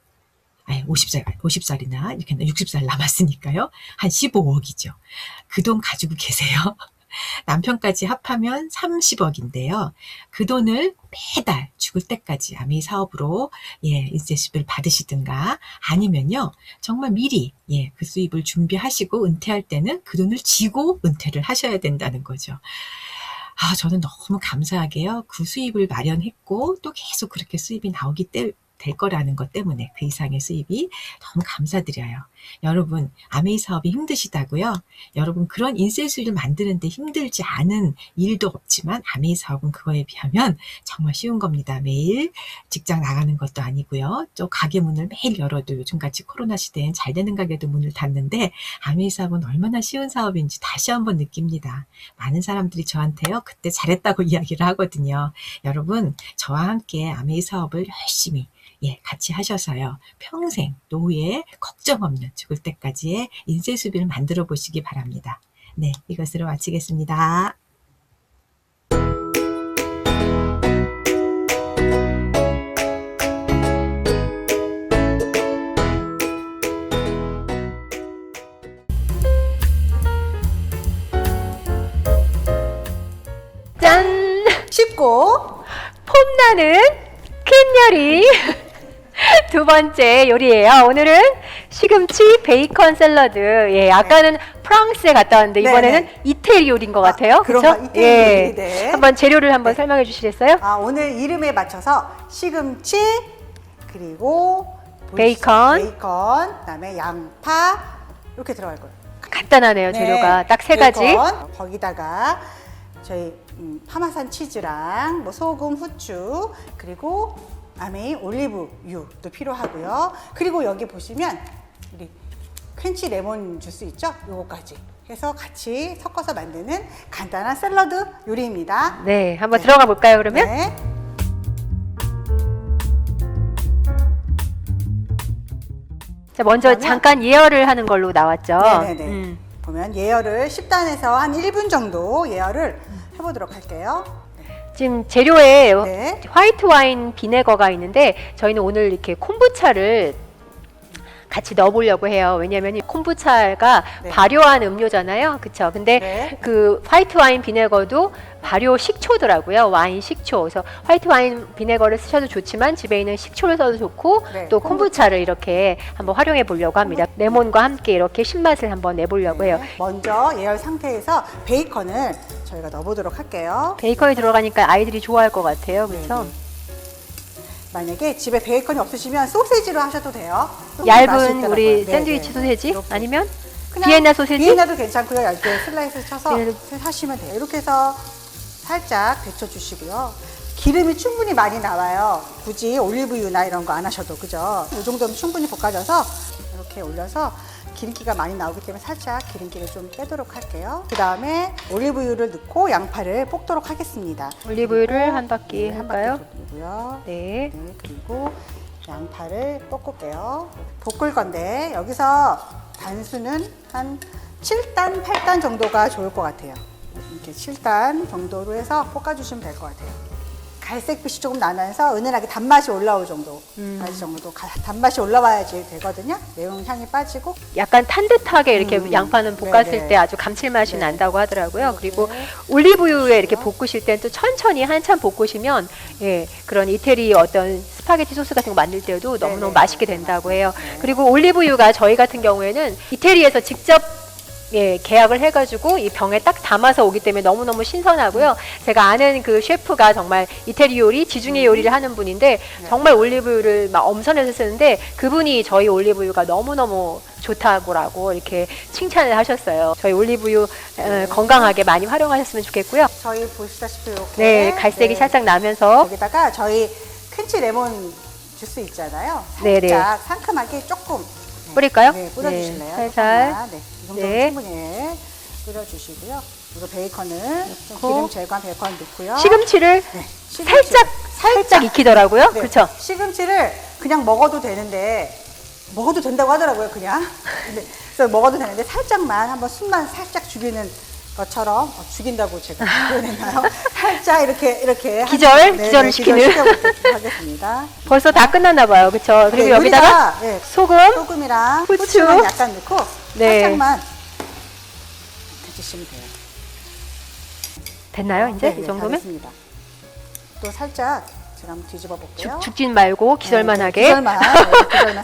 50살이나 이렇게 60살 남았으니까요. 한 15억이죠. 그 돈 가지고 계세요. 남편까지 합하면 30억인데요. 그 돈을 매달 죽을 때까지 아메이 사업으로 인센티브를 받으시든가 아니면요 정말 미리 그 수입을 준비하시고 은퇴할 때는 그 돈을 쥐고 은퇴를 하셔야 된다는 거죠. 저는 너무 감사하게요 그 수입을 마련했고 또 계속 그렇게 수입이 나오기 될 거라는 것 때문에 그 이상의 수입이 너무 감사드려요. 여러분 아메이 사업이 힘드시다고요? 여러분 그런 인쇄 수입을 만드는데 힘들지 않은 일도 없지만 아메이 사업은 그거에 비하면 정말 쉬운 겁니다. 매일 직장 나가는 것도 아니고요. 또 가게 문을 매일 열어도 요즘같이 코로나 시대엔 잘 되는 가게도 문을 닫는데 아메이 사업은 얼마나 쉬운 사업인지 다시 한번 느낍니다. 많은 사람들이 저한테요 그때 잘했다고 이야기를 하거든요. 여러분 저와 함께 아메이 사업을 열심히 같이 하셔서요. 평생 노후에 걱정 없는 죽을 때까지의 인쇄 수비를 만들어 보시기 바랍니다. 네, 이것으로 마치겠습니다. 짠! 쉽고 폼나는 퀸 요리 두 번째 요리예요. 오늘은 시금치 베이컨 샐러드. 아까는 프랑스에 갔다 왔는데 이번에는 이태리 요리인 것 같아요. 그런가? 그렇죠? 이태리 요리, 네. 한번 재료를 한번 설명해 주시겠어요? 오늘 이름에 맞춰서 시금치 그리고 베이컨. 그다음에 양파 이렇게 들어갈 거예요. 간단하네요. 재료가 딱 세 가지. 베이컨, 거기다가 저희 파마산 치즈랑 뭐 소금, 후추 그리고 아메이 올리브유도 필요하고요. 그리고 여기 보시면 우리 퀸치 레몬 주스 있죠? 요거까지 해서 같이 섞어서 만드는 간단한 샐러드 요리입니다. 네, 한번 들어가 볼까요, 그러면? 네. 자, 먼저 그러면- 잠깐 예열을 하는 걸로 나왔죠. 네네네. 보면 예열을 10단에서 한 1분 정도 예열을 해보도록 할게요. 지금 재료에 네. 화이트 와인 비네거가 있는데 저희는 오늘 이렇게 콤부차를 같이 넣어보려고 해요. 왜냐하면 이 콤부차가 네. 발효한 음료잖아요. 그쵸? 근데 네. 그 화이트 와인 비네거도 발효 식초더라고요. 와인 식초. 그래서 화이트 와인 비네거를 쓰셔도 좋지만 집에 있는 식초를 써도 좋고 네, 또 콤부차를 이렇게 한번 활용해 보려고 합니다. 레몬과 함께 이렇게 신맛을 한번 내보려고 해요. 먼저 예열 상태에서 베이컨을 저희가 넣어보도록 할게요. 베이컨이 들어가니까 아이들이 좋아할 것 같아요. 그렇죠? 만약에 집에 베이컨이 없으시면 소세지로 하셔도 돼요. 소세지 맛이 얇은 있더라고요. 우리 네, 샌드위치 네. 소세지 이렇게. 아니면 그냥 비엔나 소세지? 비엔나도 괜찮고요. 얇게 슬라이스 쳐서 비엔나- 하시면 돼요. 이렇게 해서 살짝 데쳐주시고요. 기름이 충분히 많이 나와요. 굳이 올리브유나 이런 거 안 하셔도 그죠? 이 정도면 충분히 볶아져서 이렇게 올려서 기름기가 많이 나오기 때문에 살짝 기름기를 좀 빼도록 할게요. 그 다음에 올리브유를 넣고 양파를 볶도록 하겠습니다. 올리브유를 한 바퀴 네, 한 할까요? 바퀴 돌리고요. 네. 네, 그리고 양파를 볶을게요. 볶을 건데 여기서 단수는 한 7단, 8단 정도가 좋을 것 같아요. 이렇게 7단 정도로 해서 볶아주시면 될 것 같아요. 갈색빛이 조금 나면서 은은하게 단맛이 올라올 정도까지 정도 단맛이 올라와야지 되거든요. 매운 향이 빠지고 약간 탄 듯하게 이렇게 양파는 볶았을 네네. 때 아주 감칠맛이 네. 난다고 하더라고요. 이렇게. 그리고 올리브유에 이렇게 볶으실 땐 또 천천히 한참 볶으시면 예, 그런 이태리 어떤 스파게티 소스 같은 거 만들 때도 너무너무 네네. 맛있게 된다고 해요. 그리고 올리브유가 저희 같은 경우에는 이태리에서 직접 예, 계약을 해가지고 이 병에 딱 담아서 오기 때문에 너무너무 신선하고요. 제가 아는 그 셰프가 정말 이태리 요리, 지중해 요리를 하는 분인데 정말 올리브유를 막 엄선해서 쓰는데 그분이 저희 올리브유가 너무너무 좋다고 이렇게 칭찬을 하셨어요. 저희 올리브유 건강하게 많이 활용하셨으면 좋겠고요. 저희 보시다시피 이렇게 네, 갈색이 네. 살짝 나면서 여기다가 저희 퀸치 레몬 주스 있잖아요. 살짝 네네. 상큼하게 조금 뿌릴까요? 네, 뿌려주실래요? 네, 살살. 조금만. 네, 이 정도면 네. 충분히 뿌려주시고요. 그리고 베이컨을 좀 넣고. 기름 제거한 베이컨 넣고요. 시금치를 네, 시금치. 살짝 익히더라고요. 네, 그렇죠? 시금치를 그냥 먹어도 되는데 먹어도 된다고 하더라고요, 그냥. 네, 그래서 먹어도 되는데 살짝만 한번 숨만 살짝 죽이는 것처럼 죽인다고 제가 표현했나요? 살짝 이렇게 기절을 시키는. 시켜보도록 하겠습니다. 벌써 다 끝났나 봐요. 그렇죠? 그리고 네, 여기다가 우리가, 네, 소금, 소금이랑 후추. 후추만 약간 넣고 네. 살짝만 데치시면 돼요. 됐나요? 이제 네, 이 정도면? 다 됐습니다. 또 살짝 제가 한번 뒤집어 볼게요. 죽진 말고 기절만하게. 기절만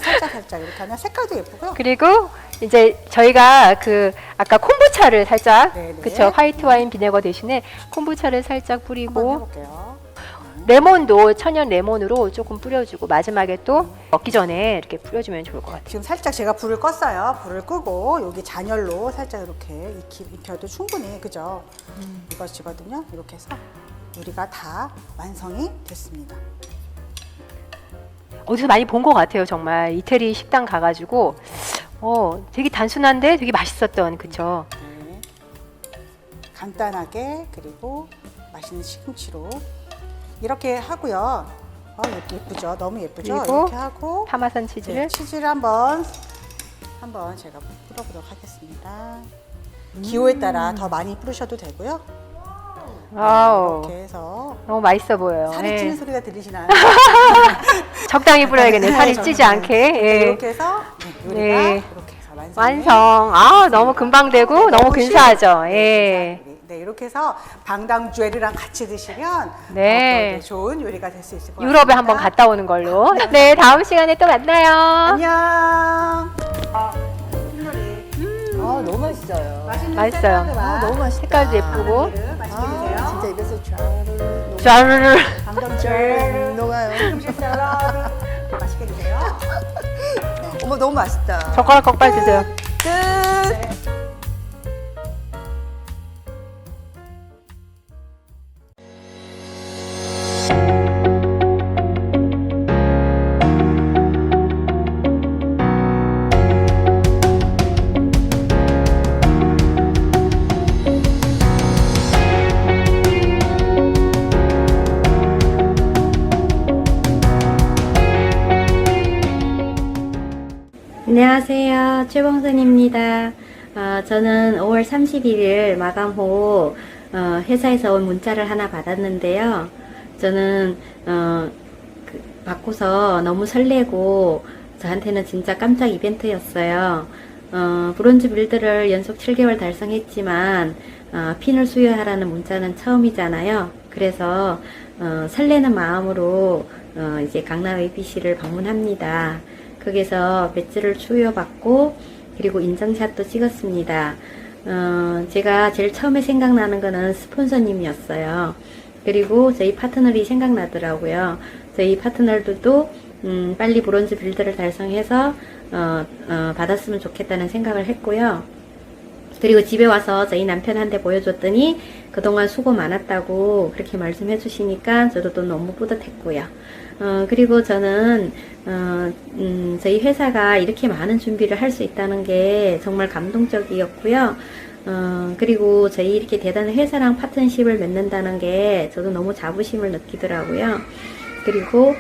살짝 이렇게 하면 색깔도 예쁘고요. 그리고 이제 저희가 그 아까 콤부차를 살짝 네네. 그쵸 화이트 와인 비네거 대신에 콤부차를 살짝 한번 뿌리고 해볼게요. 레몬도 천연 레몬으로 조금 뿌려주고 마지막에 또 먹기 전에 이렇게 뿌려주면 좋을 것 같아요. 지금 살짝 제가 불을 껐어요. 불을 끄고 여기 잔열로 살짝 이렇게 익혀도 충분히 그죠? 이것이거든요. 이렇게 해서 요리가 다 완성이 됐습니다. 어디서 많이 본 것 같아요. 정말 이태리 식당 가가지고 되게 단순한데 되게 맛있었던 그쵸? 네. 간단하게 그리고 맛있는 시금치로 이렇게 하고요. 예쁘죠? 너무 예쁘죠? 그리고 이렇게 하고 파마산 치즈를 네, 치즈를 한번 제가 뿌려보도록 하겠습니다. 기호에 따라 더 많이 뿌리셔도 되고요. 와우 이렇게 해서 너무 맛있어 보여요. 살이 예. 찌는 소리가 들리시나요? 적당히 뿌려야겠네요. 살이 네, 찌지 저는 않게. 예. 이렇게 해서 요리가 네. 이렇게 해서 완성. 너무 금방 되고 너무 근사하죠. 예. 네, 이렇게 해서 방당주엘이랑 같이 드시면 네. 더 이제 좋은 요리가 될 수 있을 것 같습니다. 유럽에 한번 갔다 오는 걸로. 네, 다음 시간에 또 만나요. 안녕. 너무 맛있어요. 맛있어요. 너무 맛있다. 색깔도 예쁘고. 맛있게 드세요. 진짜 입에서 쫙 짠. 방당주엘 녹아요. 시금치 샐러드 맛있게 드세요. 어머 너무 맛있다. 젓가락 kok발 드세요. 끝. 안녕하세요. 최봉선입니다. 저는 5월 31일 마감 후 회사에서 온 문자를 하나 받았는데요. 저는 받고서 너무 설레고 저한테는 진짜 깜짝 이벤트였어요. 브론즈 빌드를 연속 7개월 달성했지만 핀을 수여하라는 문자는 처음이잖아요. 그래서 설레는 마음으로 이제 강남 ABC를 방문합니다. 거기서 배지를 수여받고 그리고 인증샷도 찍었습니다. 제가 제일 처음에 생각나는 거는 스폰서님이었어요. 그리고 저희 파트너들이 생각나더라고요. 저희 파트너들도 빨리 브론즈 빌드를 달성해서 받았으면 좋겠다는 생각을 했고요. 그리고 집에 와서 저희 남편한테 보여줬더니 그동안 수고 많았다고 그렇게 말씀해 주시니까 저도 또 너무 뿌듯했고요. 그리고 저는 저희 회사가 이렇게 많은 준비를 할 수 있다는 게 정말 감동적이었고요. 그리고 저희 이렇게 대단한 회사랑 파트너십을 맺는다는 게 저도 너무 자부심을 느끼더라고요. 그리고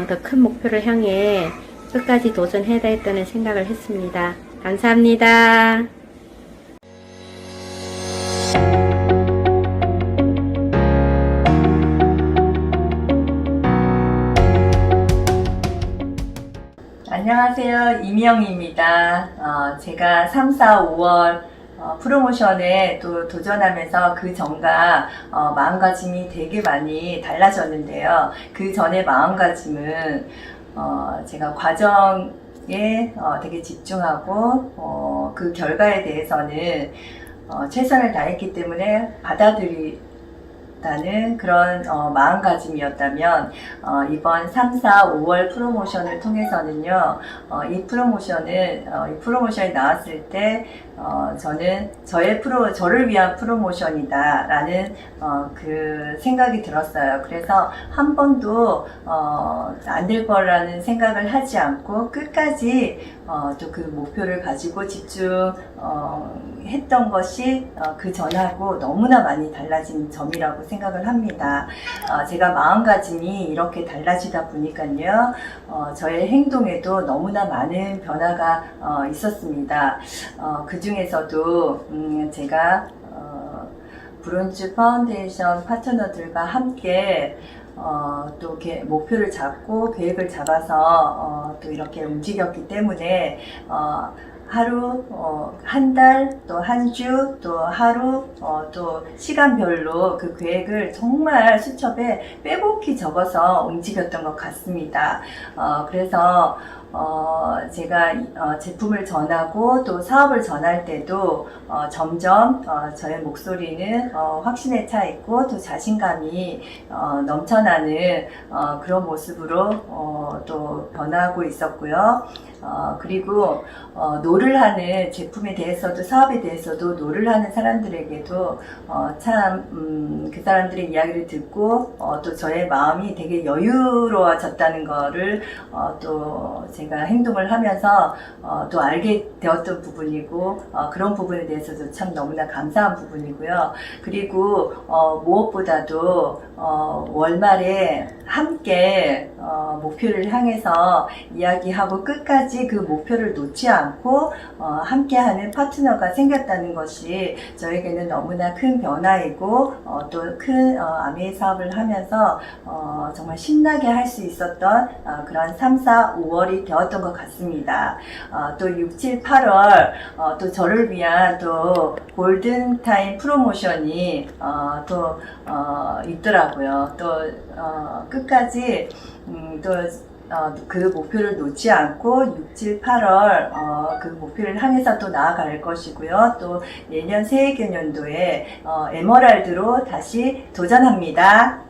더 큰 목표를 향해 끝까지 도전해야겠다는 생각을 했습니다. 감사합니다. 안녕하세요. 이미영입니다. 제가 3, 4, 5월 프로모션에 또 도전하면서 그 전과 마음가짐이 되게 많이 달라졌는데요. 그 전에 마음가짐은 제가 과정에 되게 집중하고 그 결과에 대해서는 최선을 다했기 때문에 받아들이다는 그런 마음가짐이었다면 이번 3, 4, 5월 프로모션을 통해서는요, 이 프로모션이 나왔을 때 저는 저를 위한 프로모션이다 라는 그 생각이 들었어요. 그래서 한 번도 안 될 거라는 생각을 하지 않고 끝까지 또 그 목표를 가지고 집중했던 것이 그 전하고 너무나 많이 달라진 점이라고 생각을 합니다. 제가 마음가짐이 이렇게 달라지다 보니까요, 저의 행동에도 너무나 많은 변화가 있었습니다. 그 중에서도 제가 브론즈 파운데이션 파트너들과 함께 또 목표를 잡고 계획을 잡아서 또 이렇게 움직였기 때문에 하루, 한 달, 또 한 주, 또 하루, 또 시간별로 그 계획을 정말 수첩에 빼곡히 적어서 움직였던 것 같습니다. 그래서 제가 제품을 전하고 또 사업을 전할 때도 점점 저의 목소리는 확신에 차 있고 또 자신감이 넘쳐나는 그런 모습으로 또 변화하고 있었고요. 그리고 노를 하는 제품에 대해서도 사업에 대해서도 노를 하는 사람들에게도 참 그 사람들의 이야기를 듣고 또 저의 마음이 되게 여유로워졌다는 거를 또 제가 행동을 하면서 또 알게 되었던 부분이고 그런 부분에 대해서도 참 너무나 감사한 부분이고요. 그리고 무엇보다도 월말에 함께 목표를 향해서 이야기하고 끝까지 그 목표를 놓지 않고 함께하는 파트너가 생겼다는 것이 저에게는 너무나 큰 변화이고 또 큰 아메이 사업을 하면서 정말 신나게 할 수 있었던 그런 3, 4, 5월이 되었던 것 같습니다. 또 6, 7, 8월 또 저를 위한 또 골든타임 프로모션이 또 있더라고요. 또 끝까지 그 목표를 놓지 않고 6, 7, 8월 그 목표를 향해서 또 나아갈 것이고요. 또 내년 새해 개년도에 에메랄드로 다시 도전합니다.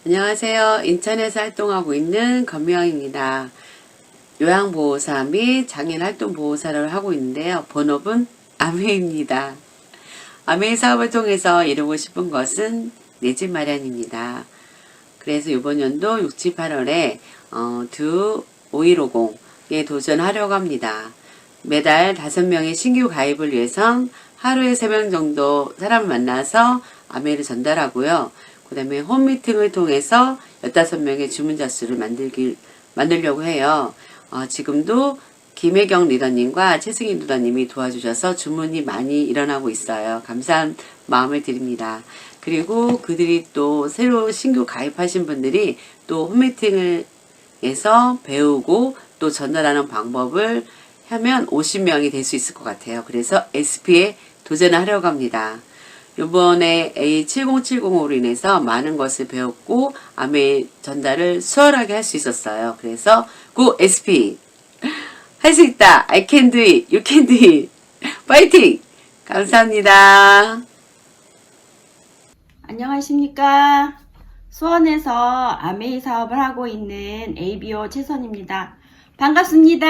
안녕하세요. 인천에서 활동하고 있는 권미영입니다. 요양보호사 및 장애인활동보호사를 하고 있는데요. 본업은 아메이입니다. 아메이 사업을 통해서 이루고 싶은 것은 내 집 마련입니다. 그래서 이번 연도 6, 7, 8월에 두 5150에 도전하려고 합니다. 매달 5명의 신규 가입을 위해선 하루에 3명 정도 사람을 만나서 아메이를 전달하고요. 그 다음에 홈미팅을 통해서 15명의 주문자 수를 만들려고 해요. 지금도 김혜경 리더님과 최승희 리더님이 도와주셔서 주문이 많이 일어나고 있어요. 감사한 마음을 드립니다. 그리고 그들이 또 새로 신규 가입하신 분들이 또 홈미팅에서 배우고 또 전달하는 방법을 하면 50명이 될 수 있을 것 같아요. 그래서 SP에 도전을 하려고 합니다. 이번에 A70705로 인해서 많은 것을 배웠고 아메이 전달을 수월하게 할 수 있었어요. 그래서 Go SP! 할 수 있다! I can do it! You can do it! 파이팅! 감사합니다. 안녕하십니까. 수원에서 아메이 사업을 하고 있는 ABO 최선입니다. 반갑습니다.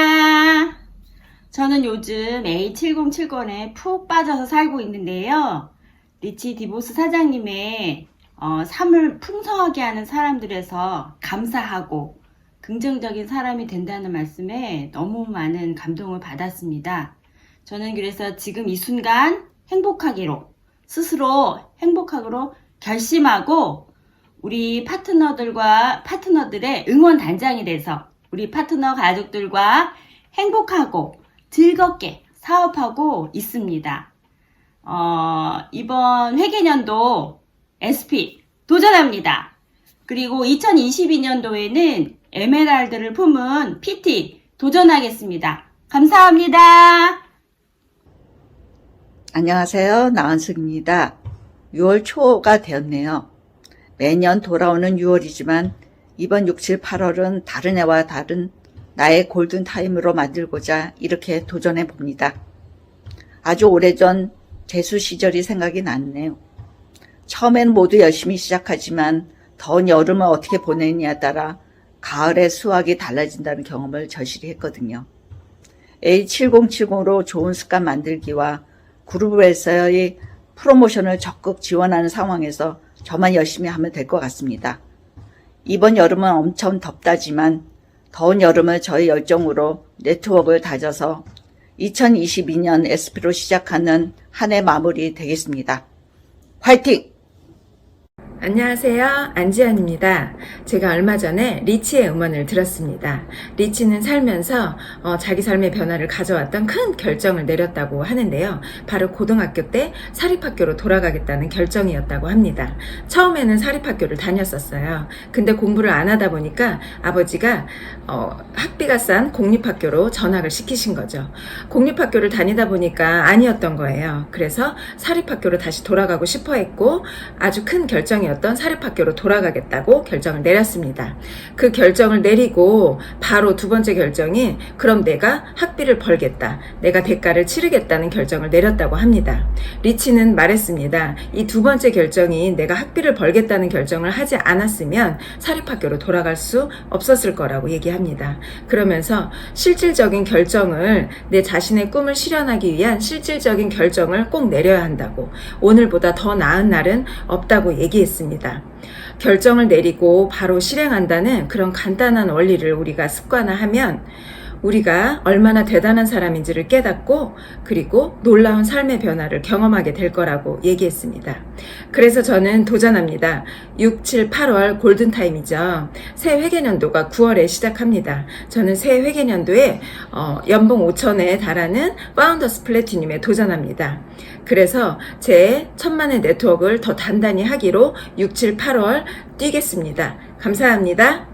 저는 요즘 A7070에 푹 빠져서 살고 있는데요. 리치 디보스 사장님의 삶을 풍성하게 하는 사람들에서 감사하고 긍정적인 사람이 된다는 말씀에 너무 많은 감동을 받았습니다. 저는 그래서 지금 이 순간 행복하기로, 스스로 행복하기로 결심하고 우리 파트너들의 응원단장이 돼서 우리 파트너 가족들과 행복하고 즐겁게 사업하고 있습니다. 이번 회계년도 SP 도전합니다. 그리고 2022년도에는 에메랄드를 품은 PT 도전하겠습니다. 감사합니다. 안녕하세요. 나은숙입니다. 6월 초가 되었네요. 매년 돌아오는 6월이지만 이번 6, 7, 8월은 다른 해와 다른 나의 골든타임으로 만들고자 이렇게 도전해 봅니다. 아주 오래전 재수 시절이 생각이 났네요. 처음에는 모두 열심히 시작하지만 더운 여름을 어떻게 보내느냐에 따라 가을의 수확이 달라진다는 경험을 절실히 했거든요. A7070로 좋은 습관 만들기와 그룹에서의 프로모션을 적극 지원하는 상황에서 저만 열심히 하면 될 것 같습니다. 이번 여름은 엄청 덥다지만 더운 여름을 저의 열정으로 네트워크를 다져서 2022년 SP로 시작하는 한 해 마무리 되겠습니다. 화이팅! 안녕하세요. 안지연입니다. 제가 얼마 전에 리치의 음원을 들었습니다. 리치는 살면서 자기 삶의 변화를 가져왔던 큰 결정을 내렸다고 하는데요. 바로 고등학교 때 사립학교로 돌아가겠다는 결정이었다고 합니다. 처음에는 사립학교를 다녔었어요. 근데 공부를 안 하다 보니까 아버지가 학비가 싼 공립학교로 전학을 시키신 거죠. 공립학교를 다니다 보니까 아니었던 거예요. 그래서 사립학교로 다시 돌아가고 싶어 했고 아주 큰 결정이었던 사립학교로 돌아가겠다고 결정을 내렸습니다. 그 결정을 내리고 바로 두 번째 결정이 그럼 내가 학비를 벌겠다. 내가 대가를 치르겠다는 결정을 내렸다고 합니다. 리치는 말했습니다. 이 두 번째 결정이 내가 학비를 벌겠다는 결정을 하지 않았으면 사립학교로 돌아갈 수 없었을 거라고 얘기합니다. 그러면서 실질적인 결정을 내 자신의 꿈을 실현하기 위한 실질적인 결정을 꼭 내려야 한다고 오늘보다 더 나은 날은 없다고 얘기했습니다. 결정을 내리고 바로 실행한다는 그런 간단한 원리를 우리가 습관화하면 우리가 얼마나 대단한 사람인지를 깨닫고 그리고 놀라운 삶의 변화를 경험하게 될 거라고 얘기했습니다. 그래서 저는 도전합니다. 6, 7, 8월 골든타임이죠. 새 회계년도가 9월에 시작합니다. 저는 새 회계년도에 연봉 5천에 달하는 파운더스 플래티늄에 도전합니다. 그래서 제 1000만의 네트워크를 더 단단히 하기로 6, 7, 8월 뛰겠습니다. 감사합니다.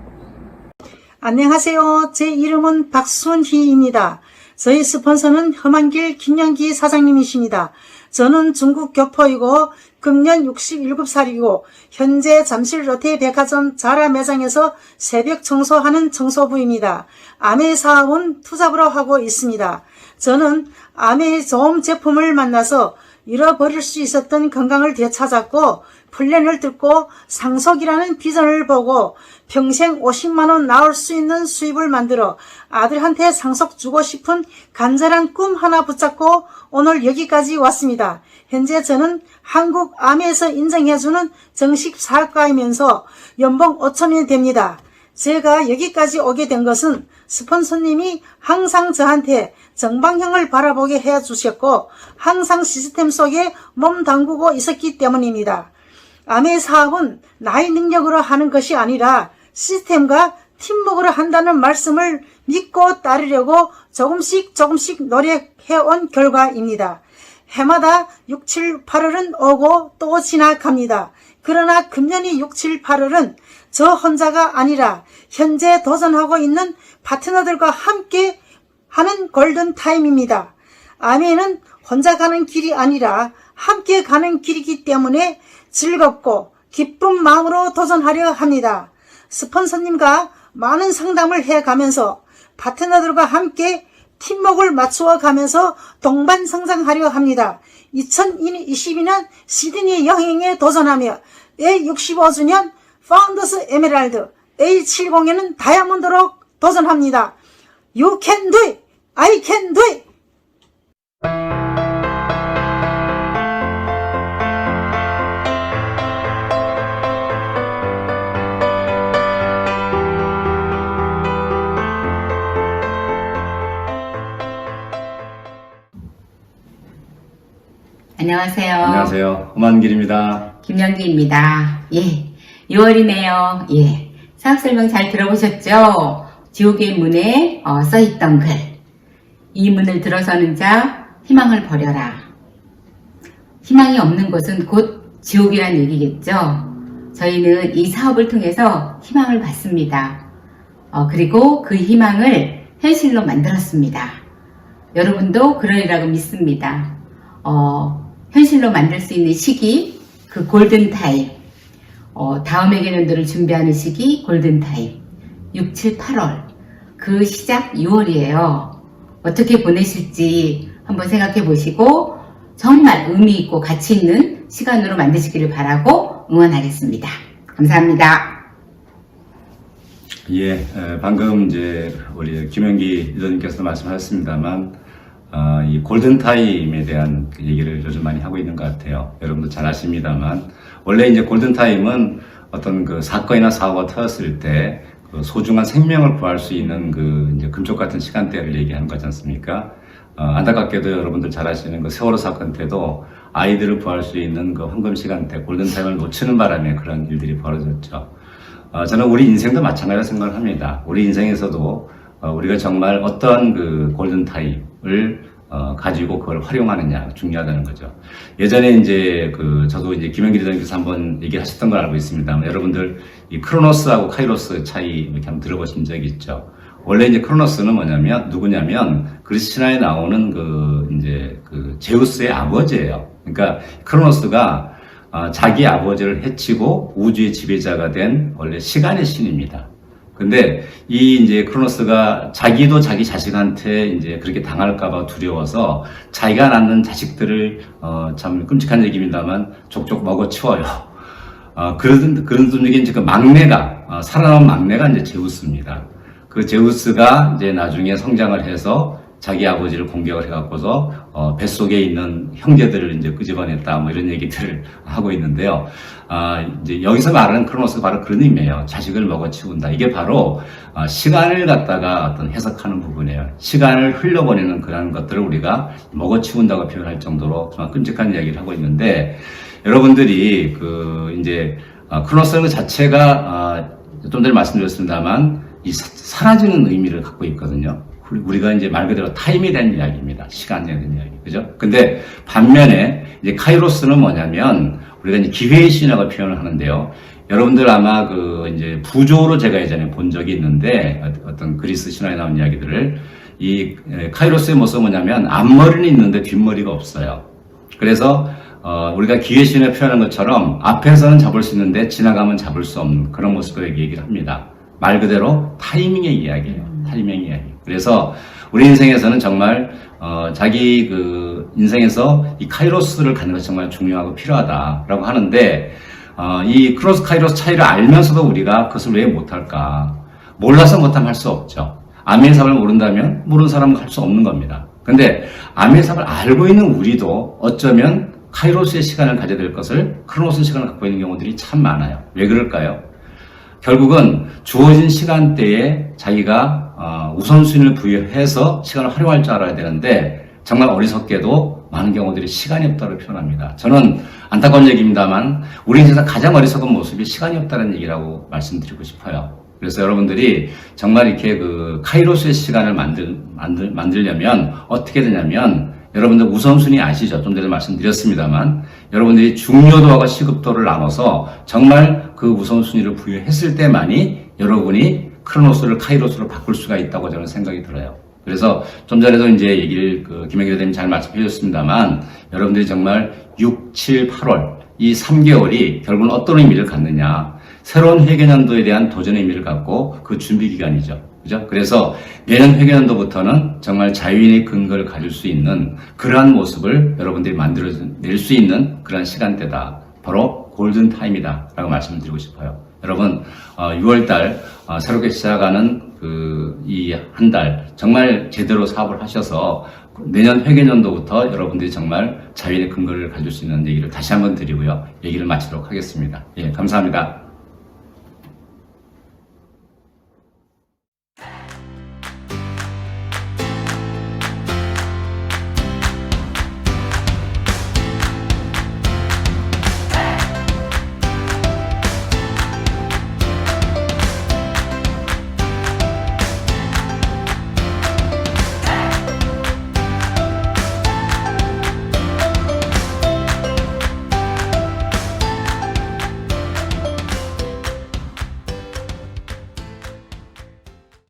안녕하세요. 제 이름은 박순희입니다. 저희 스폰서는 험한길 김영기 사장님이십니다. 저는 중국 교포이고 금년 67살이고 현재 잠실 롯데백화점 자라 매장에서 새벽 청소하는 청소부입니다. 아메이 사업은 투잡으로 하고 있습니다. 저는 아메이 좋은 제품을 만나서 잃어버릴 수 있었던 건강을 되찾았고 플랜을 듣고 상속이라는 비전을 보고 평생 50만 원 나올 수 있는 수입을 만들어 아들한테 상속 주고 싶은 간절한 꿈 하나 붙잡고 오늘 여기까지 왔습니다. 현재 저는 한국 아메에서 인정해주는 정식 사업가이면서 연봉 5천원이 됩니다. 제가 여기까지 오게 된 것은 스폰서님이 항상 저한테 정방향을 바라보게 해주셨고 항상 시스템 속에 몸 담그고 있었기 때문입니다. 아메이 사업은 나의 능력으로 하는 것이 아니라 시스템과 팀워크를 한다는 말씀을 믿고 따르려고 조금씩 노력해온 결과입니다. 해마다 6, 7, 8월은 오고 또 지나갑니다. 그러나 금년이 6, 7, 8월은 저 혼자가 아니라 현재 도전하고 있는 파트너들과 함께 하는 골든타임입니다. 아멘은 혼자 가는 길이 아니라 함께 가는 길이기 때문에 즐겁고 기쁜 마음으로 도전하려 합니다. 스폰서님과 많은 상담을 해가면서 파트너들과 함께 팀워크를 맞추어 가면서 동반 성장하려 합니다. 2022년 시드니 여행에 도전하며 A65주년 파운더스 에메랄드 A70에는 다이아몬드로 도전합니다. You can do it! I can do it! 안녕하세요. 안녕하세요. 험한길입니다. 김영기입니다. 예. 6월이네요. 예. 사업 설명 잘 들어보셨죠? 지옥의 문에 써있던 글. 이 문을 들어서는 자 희망을 버려라. 희망이 없는 곳은 곧 지옥이란 얘기겠죠? 저희는 이 사업을 통해서 희망을 받습니다. 그리고 그 희망을 현실로 만들었습니다. 여러분도 그러리라고 믿습니다. 현실로 만들 수 있는 시기, 그 골든타임, 다음의 개년도를 준비하는 시기 골든타임, 6, 7, 8월, 그 시작 6월이에요. 어떻게 보내실지 한번 생각해 보시고 정말 의미 있고 가치 있는 시간으로 만드시기를 바라고 응원하겠습니다. 감사합니다. 예, 방금 이제 우리 김영기 리더님께서 말씀하셨습니다만, 이 골든타임에 대한 얘기를 요즘 많이 하고 있는 것 같아요. 여러분도 잘 아십니다만, 원래 이제 골든타임은 어떤 그 사건이나 사고가 터졌을 때 그 소중한 생명을 구할 수 있는 그 이제 금쪽 같은 시간대를 얘기하는 거지 않습니까? 안타깝게도 여러분들 잘 아시는 그 세월호 사건 때도 아이들을 구할 수 있는 그 황금 시간대, 골든타임을 놓치는 바람에 그런 일들이 벌어졌죠. 저는 우리 인생도 마찬가지라고 생각을 합니다. 우리 인생에서도 우리가 정말 어떤 그 골든타임을 가지고 그걸 활용하느냐 중요하다는 거죠. 예전에 이제 저도 이제 김영기 리더님께서 한번 얘기하셨던 걸 알고 있습니다만, 여러분들 이 크로노스하고 카이로스 차이 이렇게 한번 들어보신 적이 있죠. 원래 이제 크로노스는 누구냐면 그리스 신화에 나오는 그 제우스의 아버지예요. 그러니까 크로노스가 자기 아버지를 해치고 우주의 지배자가 된 원래 시간의 신입니다. 근데 이 이제 크로노스가 자기도 자기 자식한테 이제 그렇게 당할까봐 두려워서 자기가 낳는 자식들을 참 끔찍한 얘기입니다만 족족 먹어치워요. 그런 중에 이제 그 막내가 살아남은 막내가 이제 제우스입니다. 그 제우스가 이제 나중에 성장을 해서 자기 아버지를 공격을 해갖고서 뱃속에 있는 형제들을 이제 끄집어냈다, 뭐 이런 얘기들을 하고 있는데요. 이제 여기서 말하는 크로노스가 바로 그런 의미예요. 자식을 먹어치운다. 이게 바로 시간을 갖다가 어떤 해석하는 부분이에요. 시간을 흘려보내는 그런 것들을 우리가 먹어치운다고 표현할 정도로 정말 끔찍한 이야기를 하고 있는데, 여러분들이 이제 크로노스는 그 자체가 좀 전에 말씀드렸습니다만 이 사라지는 의미를 갖고 있거든요. 우리가 이제 말 그대로 타임에 대한 이야기입니다. 시간에 대한 이야기. 그죠? 근데 반면에 이제 카이로스는 뭐냐면 우리가 이제 기회의 신이라고 표현을 하는데요. 여러분들 아마 이제 부조로 제가 예전에 본 적이 있는데, 어떤 그리스 신화에 나온 이야기들을, 이 카이로스의 모습은 뭐냐면 앞머리는 있는데 뒷머리가 없어요. 그래서 우리가 기회의 신을 표현한 것처럼 앞에서는 잡을 수 있는데 지나가면 잡을 수 없는 그런 모습을 얘기를 합니다. 말 그대로 타이밍의 이야기예요. 타이밍의 이야기. 그래서 우리 인생에서는 정말 자기 인생에서 이 카이로스를 갖는 것이 정말 중요하고 필요하다라고 하는데, 이 크로스 카이로스 차이를 알면서도 우리가 그것을 왜 못할까? 몰라서 못하면 할 수 없죠. 아멘의 삽을 모른다면 모르는 사람은 할 수 없는 겁니다. 근데 아멘의 삽을 알고 있는 우리도 어쩌면 카이로스의 시간을 가져야 될 것을 크로노스 시간을 갖고 있는 경우들이 참 많아요. 왜 그럴까요? 결국은 주어진 시간대에 자기가 우선순위를 부여해서 시간을 활용할 줄 알아야 되는데, 정말 어리석게도 많은 경우들이 시간이 없다고 표현합니다. 저는 안타까운 얘기입니다만 우리 인생에서 가장 어리석은 모습이 시간이 없다는 얘기라고 말씀드리고 싶어요. 그래서 여러분들이 정말 이렇게 그 카이로스의 시간을 만들려면 어떻게 되냐면, 여러분들 우선순위 아시죠? 좀 전에 말씀드렸습니다만, 여러분들이 중요도하고 시급도를 나눠서 정말 그 우선순위를 부여했을 때만이 여러분이 크로노스를 카이로스로 바꿀 수가 있다고 저는 생각이 들어요. 그래서 좀 전에도 이제 얘기를 김영기 대표님 잘 말씀해 주셨습니다만, 여러분들이 정말 6, 7, 8월 이 3개월이 결국은 어떤 의미를 갖느냐, 새로운 회계년도에 대한 도전의 의미를 갖고 그 준비 기간이죠. 그죠? 그래서 내년 회계년도부터는 정말 자유인의 근거를 가질 수 있는 그러한 모습을 여러분들이 만들어낼 수 있는 그러한 시간대다. 바로 골든타임이다 라고 말씀을 드리고 싶어요. 여러분, 6월달 새롭게 시작하는 이 한 달 정말 제대로 사업을 하셔서 내년 회계년도부터 여러분들이 정말 자유인의 근거를 가질 수 있는 얘기를 다시 한번 드리고요. 얘기를 마치도록 하겠습니다. 예, 감사합니다.